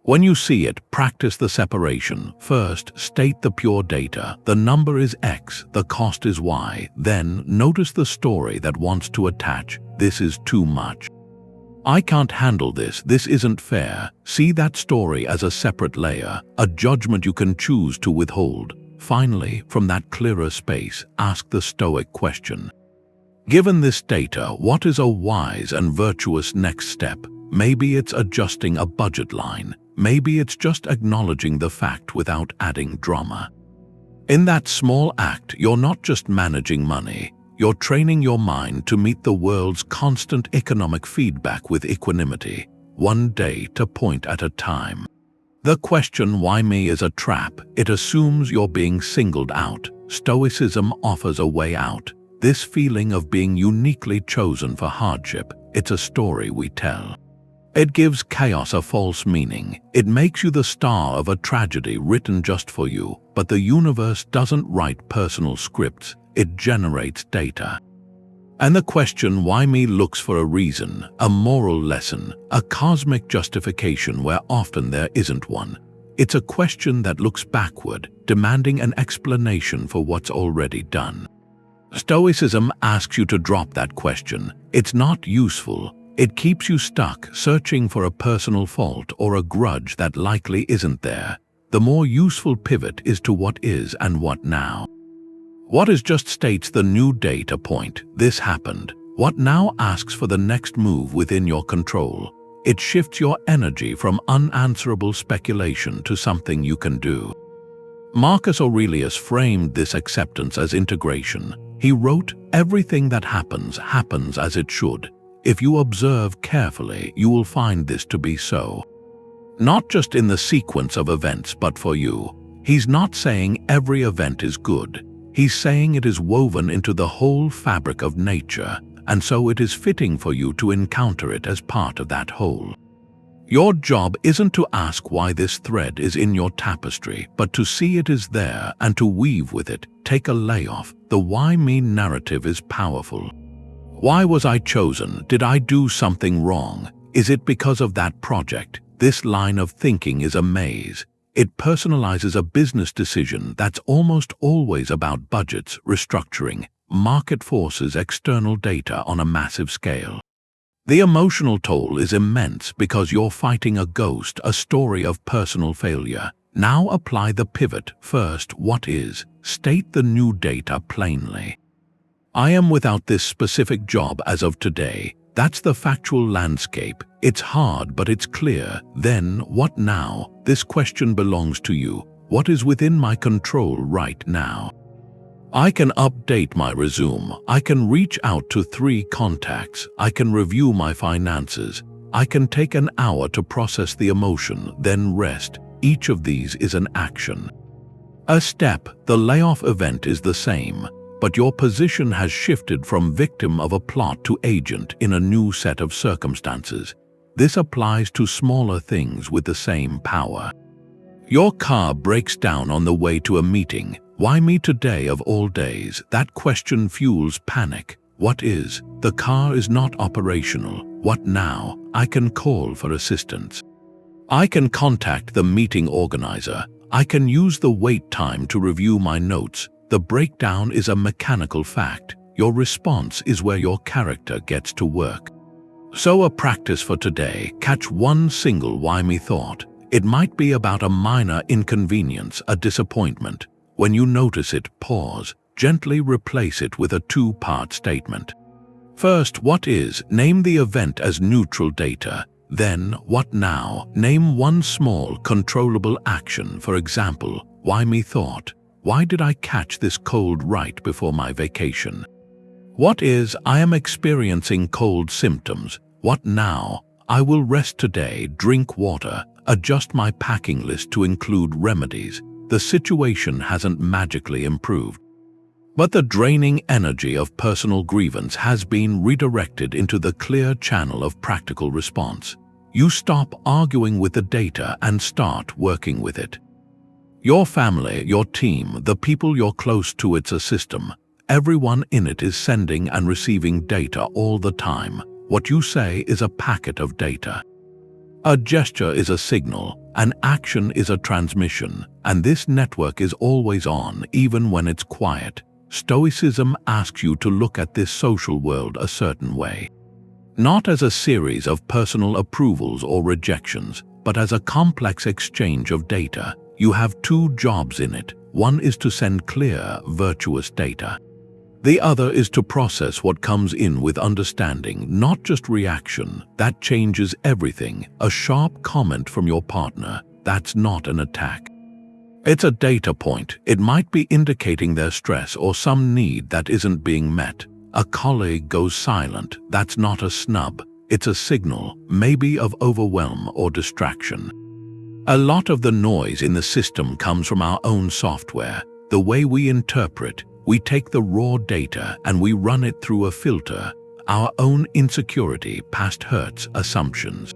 When you see it, practice the separation. First, state the pure data. The number is X, the cost is Y. Then, notice the story that wants to attach. This is too much. I can't handle this. This isn't fair. See that story as a separate layer, a judgment you can choose to withhold. Finally, from that clearer space, ask the Stoic question. Given this data, what is a wise and virtuous next step? Maybe it's adjusting a budget line. Maybe it's just acknowledging the fact without adding drama. In that small act, you're not just managing money. You're training your mind to meet the world's constant economic feedback with equanimity, one data point at a time. The question, why me, is a trap. It assumes you're being singled out. Stoicism offers a way out. This feeling of being uniquely chosen for hardship, it's a story we tell. It gives chaos a false meaning. It makes you the star of a tragedy written just for you. But the universe doesn't write personal scripts. It generates data. And the question, why me, looks for a reason, a moral lesson, a cosmic justification where often there isn't one. It's a question that looks backward, demanding an explanation for what's already done. Stoicism asks you to drop that question. It's not useful. It keeps you stuck, searching for a personal fault or a grudge that likely isn't there. The more useful pivot is to what is and what now. What is just states the new data point. This happened. What now asks for the next move within your control. It shifts your energy from unanswerable speculation to something you can do. Marcus Aurelius framed this acceptance as integration. He wrote, "Everything that happens, happens as it should. If you observe carefully, you will find this to be so." Not just in the sequence of events, but for you. He's not saying every event is good. He's saying it is woven into the whole fabric of nature, and so it is fitting for you to encounter it as part of that whole. Your job isn't to ask why this thread is in your tapestry, but to see it is there and to weave with it. Take a layoff. The why me narrative is powerful. Why was I chosen? Did I do something wrong? Is it because of that project? This line of thinking is a maze. It personalizes a business decision that's almost always about budgets, restructuring, market forces, external data on a massive scale. The emotional toll is immense because you're fighting a ghost, a story of personal failure. Now apply the pivot. First, what is? State the new data plainly. I am without this specific job as of today. That's the factual landscape. It's hard, but it's clear. Then, what now? This question belongs to you. What is within my control right now? I can update my resume. I can reach out to 3 contacts. I can review my finances. I can take an hour to process the emotion, then rest. Each of these is an action. A step. The layoff event is the same, but your position has shifted from victim of a plot to agent in a new set of circumstances. This applies to smaller things with the same power. Your car breaks down on the way to a meeting. Why me today of all days? That question fuels panic. What is? The car is not operational. What now? I can call for assistance. I can contact the meeting organizer. I can use the wait time to review my notes. The breakdown is a mechanical fact. Your response is where your character gets to work. So a practice for today. Catch one single why me thought. It might be about a minor inconvenience, a disappointment. When you notice it, pause. Gently replace it with a 2-part statement. First, what is? Name the event as neutral data. Then, what now? Name one small, controllable action. For example, why me thought? Why did I catch this cold right before my vacation? What is? I am experiencing cold symptoms. What now? I will rest today, drink water, adjust my packing list to include remedies. The situation hasn't magically improved, but the draining energy of personal grievance has been redirected into the clear channel of practical response. You stop arguing with the data and start working with it. Your family, your team, the people you're close to, it's a system. Everyone in it is sending and receiving data all the time. What you say is a packet of data. A gesture is a signal, an action is a transmission, and this network is always on, even when it's quiet. Stoicism asks you to look at this social world a certain way. Not as a series of personal approvals or rejections, but as a complex exchange of data. You have 2 jobs in it. One is to send clear, virtuous data. The other is to process what comes in with understanding, not just reaction. That changes everything. A sharp comment from your partner, that's not an attack. It's a data point. It might be indicating their stress or some need that isn't being met. A colleague goes silent. That's not a snub. It's a signal, maybe of overwhelm or distraction. A lot of the noise in the system comes from our own software, the way we interpret. We take the raw data and we run it through a filter, our own insecurity, past hurts, assumptions.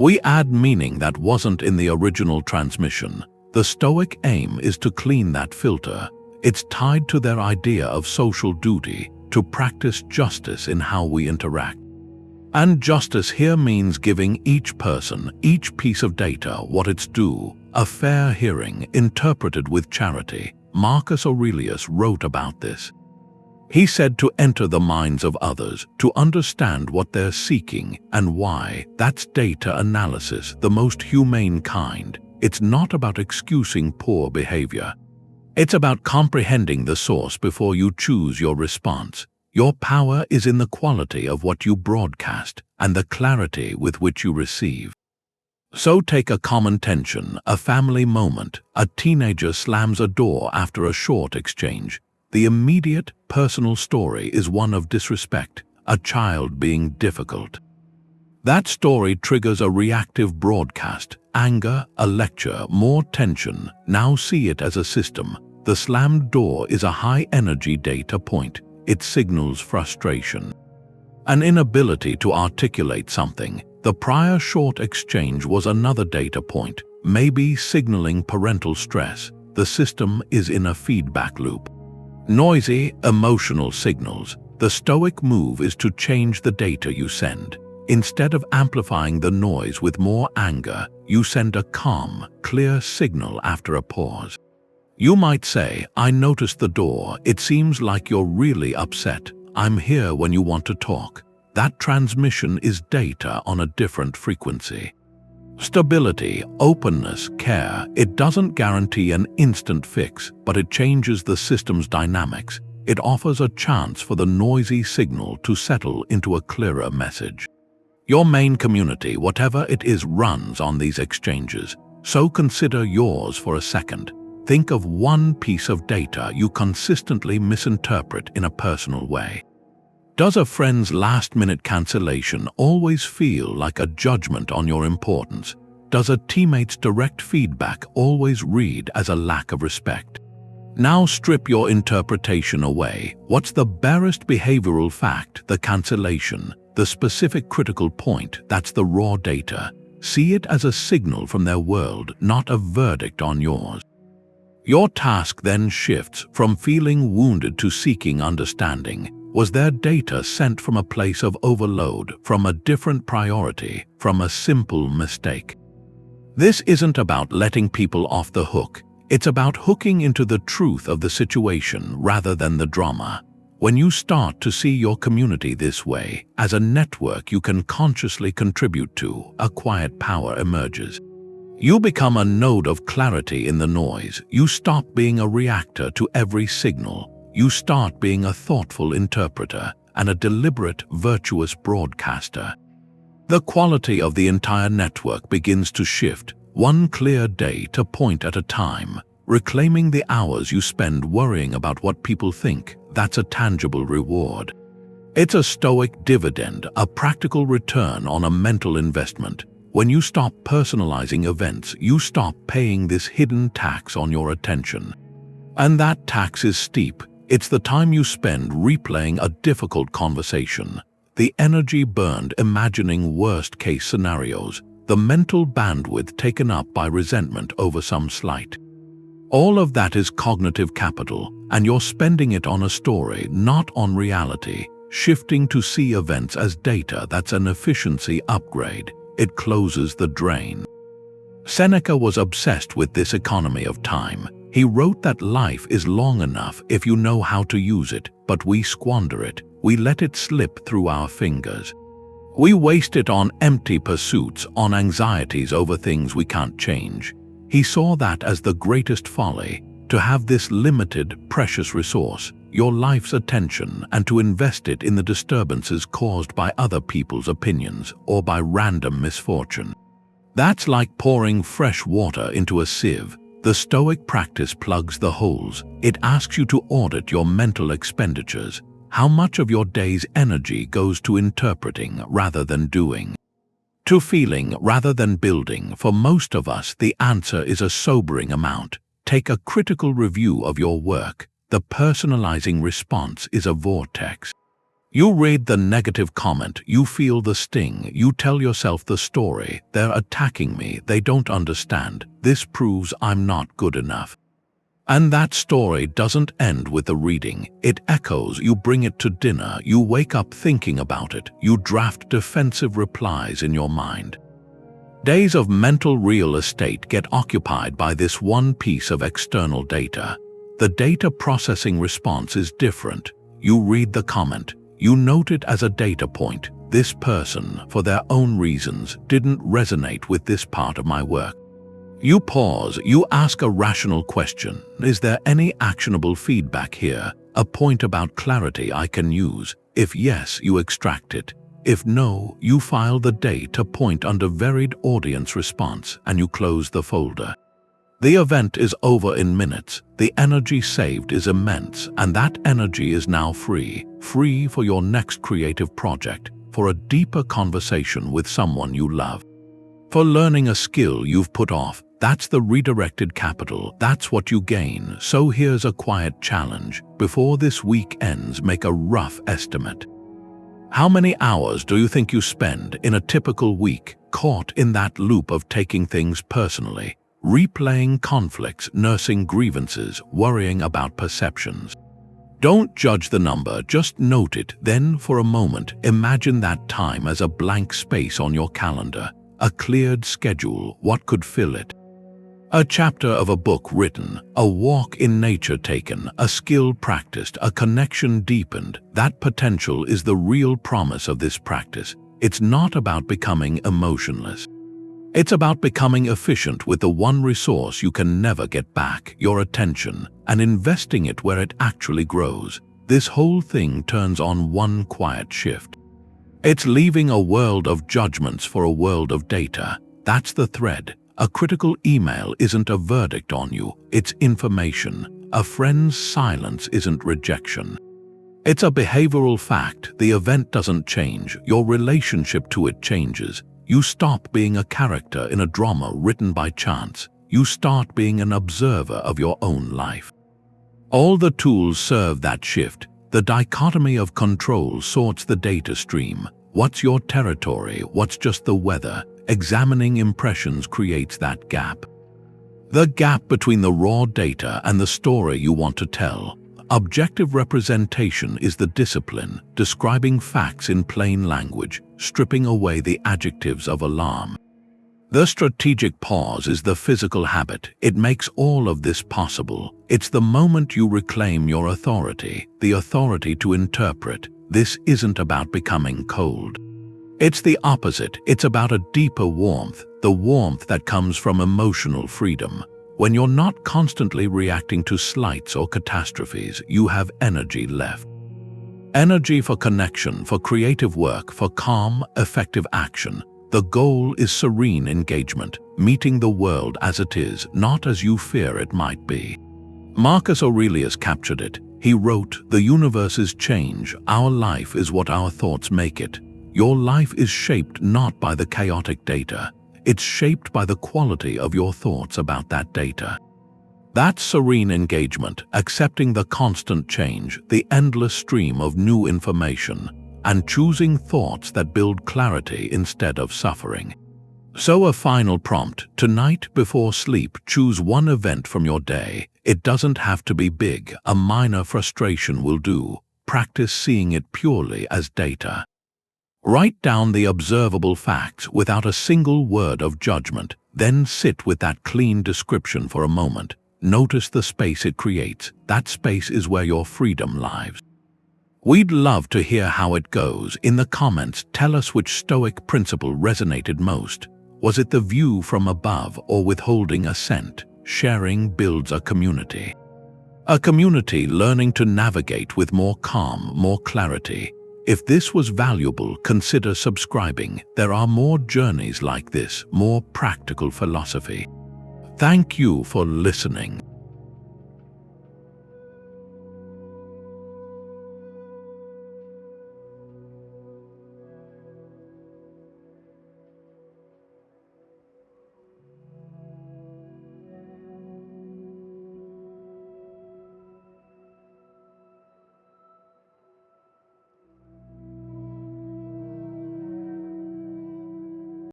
We add meaning that wasn't in the original transmission. The Stoic aim is to clean that filter. It's tied to their idea of social duty, to practice justice in how we interact. And justice here means giving each person, each piece of data what it's due, a fair hearing interpreted with charity. Marcus Aurelius wrote about this. He said to enter the minds of others, to understand what they're seeking and why. That's data analysis, the most humane kind. It's not about excusing poor behavior. It's about comprehending the source before you choose your response. Your power is in the quality of what you broadcast and the clarity with which you receive. So take a common tension, a family moment. A teenager slams a door after a short exchange. The immediate personal story is one of disrespect, a child being difficult. That story triggers a reactive broadcast, anger, a lecture, more tension. Now see it as a system. The slammed door is a high-energy data point. It signals frustration. An inability to articulate something. The prior short exchange was another data point, maybe signaling parental stress. The system is in a feedback loop. Noisy, emotional signals. The Stoic move is to change the data you send. Instead of amplifying the noise with more anger, you send a calm, clear signal after a pause. You might say, "I noticed the door. It seems like you're really upset. I'm here when you want to talk." That transmission is data on a different frequency. Stability, openness, care. It doesn't guarantee an instant fix, but it changes the system's dynamics. It offers a chance for the noisy signal to settle into a clearer message. Your main community, whatever it is, runs on these exchanges. So consider yours for a second. Think of one piece of data you consistently misinterpret in a personal way. Does a friend's last-minute cancellation always feel like a judgment on your importance? Does a teammate's direct feedback always read as a lack of respect? Now strip your interpretation away. What's the barest behavioral fact? The cancellation, the specific critical point, that's the raw data. See it as a signal from their world, not a verdict on yours. Your task then shifts from feeling wounded to seeking understanding. Was their data sent from a place of overload, from a different priority, from a simple mistake? This isn't about letting people off the hook. It's about hooking into the truth of the situation rather than the drama. When you start to see your community this way, as a network you can consciously contribute to, a quiet power emerges. You become a node of clarity in the noise. You stop being a reactor to every signal. You start being a thoughtful interpreter and a deliberate, virtuous broadcaster. The quality of the entire network begins to shift, one clear data point at a time, reclaiming the hours you spend worrying about what people think. That's a tangible reward. It's a Stoic dividend, a practical return on a mental investment. When you stop personalizing events, you stop paying this hidden tax on your attention. And that tax is steep. It's the time you spend replaying a difficult conversation, the energy burned imagining worst-case scenarios, the mental bandwidth taken up by resentment over some slight. All of that is cognitive capital, and you're spending it on a story, not on reality. Shifting to see events as data, that's an efficiency upgrade. It closes the drain. Seneca was obsessed with this economy of time. He wrote that life is long enough if you know how to use it, but we squander it. We let it slip through our fingers. We waste it on empty pursuits, on anxieties over things we can't change. He saw that as the greatest folly, to have this limited, precious resource, your life's attention, and to invest it in the disturbances caused by other people's opinions or by random misfortune. That's like pouring fresh water into a sieve. The Stoic practice plugs the holes. It asks you to audit your mental expenditures. How much of your day's energy goes to interpreting rather than doing? To feeling rather than building? For most of us, the answer is a sobering amount. Take a critical review of your work. The personalizing response is a vortex. You read the negative comment, you feel the sting, you tell yourself the story. They're attacking me, they don't understand. This proves I'm not good enough. And that story doesn't end with the reading. It echoes, you bring it to dinner, you wake up thinking about it, you draft defensive replies in your mind. Days of mental real estate get occupied by this one piece of external data. The data processing response is different. You read the comment. You note it as a data point. This person, for their own reasons, didn't resonate with this part of my work. You pause. You ask a rational question. Is there any actionable feedback here? A point about clarity I can use? If yes, you extract it. If no, you file the data point under varied audience response and you close the folder. The event is over in minutes. The energy saved is immense, and that energy is now free for your next creative project, for a deeper conversation with someone you love, for learning a skill you've put off. That's the redirected capital. That's what you gain. So here's a quiet challenge. Before this week ends, make a rough estimate. How many hours do you think you spend in a typical week, caught in that loop of taking things personally, replaying conflicts, nursing grievances, worrying about perceptions? Don't judge the number, just note it. Then, for a moment, imagine that time as a blank space on your calendar, a cleared schedule. What could fill it? A chapter of a book written, a walk in nature taken, a skill practiced, a connection deepened. That potential is the real promise of this practice. It's not about becoming emotionless. It's about becoming efficient with the one resource you can never get back, your attention, and investing it where it actually grows. This whole thing turns on one quiet shift. It's leaving a world of judgments for a world of data. That's the thread. A critical email isn't a verdict on you, it's information. A friend's silence isn't rejection. It's a behavioral fact. The event doesn't change, your relationship to it changes. You stop being a character in a drama written by chance. You start being an observer of your own life. All the tools serve that shift. The dichotomy of control sorts the data stream. What's your territory? What's just the weather? Examining impressions creates that gap. The gap between the raw data and the story you want to tell. Objective representation is the discipline, describing facts in plain language, stripping away the adjectives of alarm. The strategic pause is the physical habit. It makes all of this possible. It's the moment you reclaim your authority, the authority to interpret. This isn't about becoming cold. It's the opposite. It's about a deeper warmth, the warmth that comes from emotional freedom. When you're not constantly reacting to slights or catastrophes, you have energy left. Energy for connection, for creative work, for calm, effective action. The goal is serene engagement, meeting the world as it is, not as you fear it might be. Marcus Aurelius captured it. He wrote, "The universe is change. Our life is what our thoughts make it." Your life is shaped not by the chaotic data. It's shaped by the quality of your thoughts about that data. That's serene engagement, accepting the constant change, the endless stream of new information, and choosing thoughts that build clarity instead of suffering. So a final prompt. Tonight before sleep, choose one event from your day. It doesn't have to be big. A minor frustration will do. Practice seeing it purely as data. Write down the observable facts without a single word of judgment. Then sit with that clean description for a moment. Notice the space it creates. That space is where your freedom lies. We'd love to hear how it goes. In the comments, tell us which Stoic principle resonated most. Was it the view from above or withholding assent? Sharing builds a community. A community learning to navigate with more calm, more clarity. If this was valuable, consider subscribing. There are more journeys like this, more practical philosophy. Thank you for listening.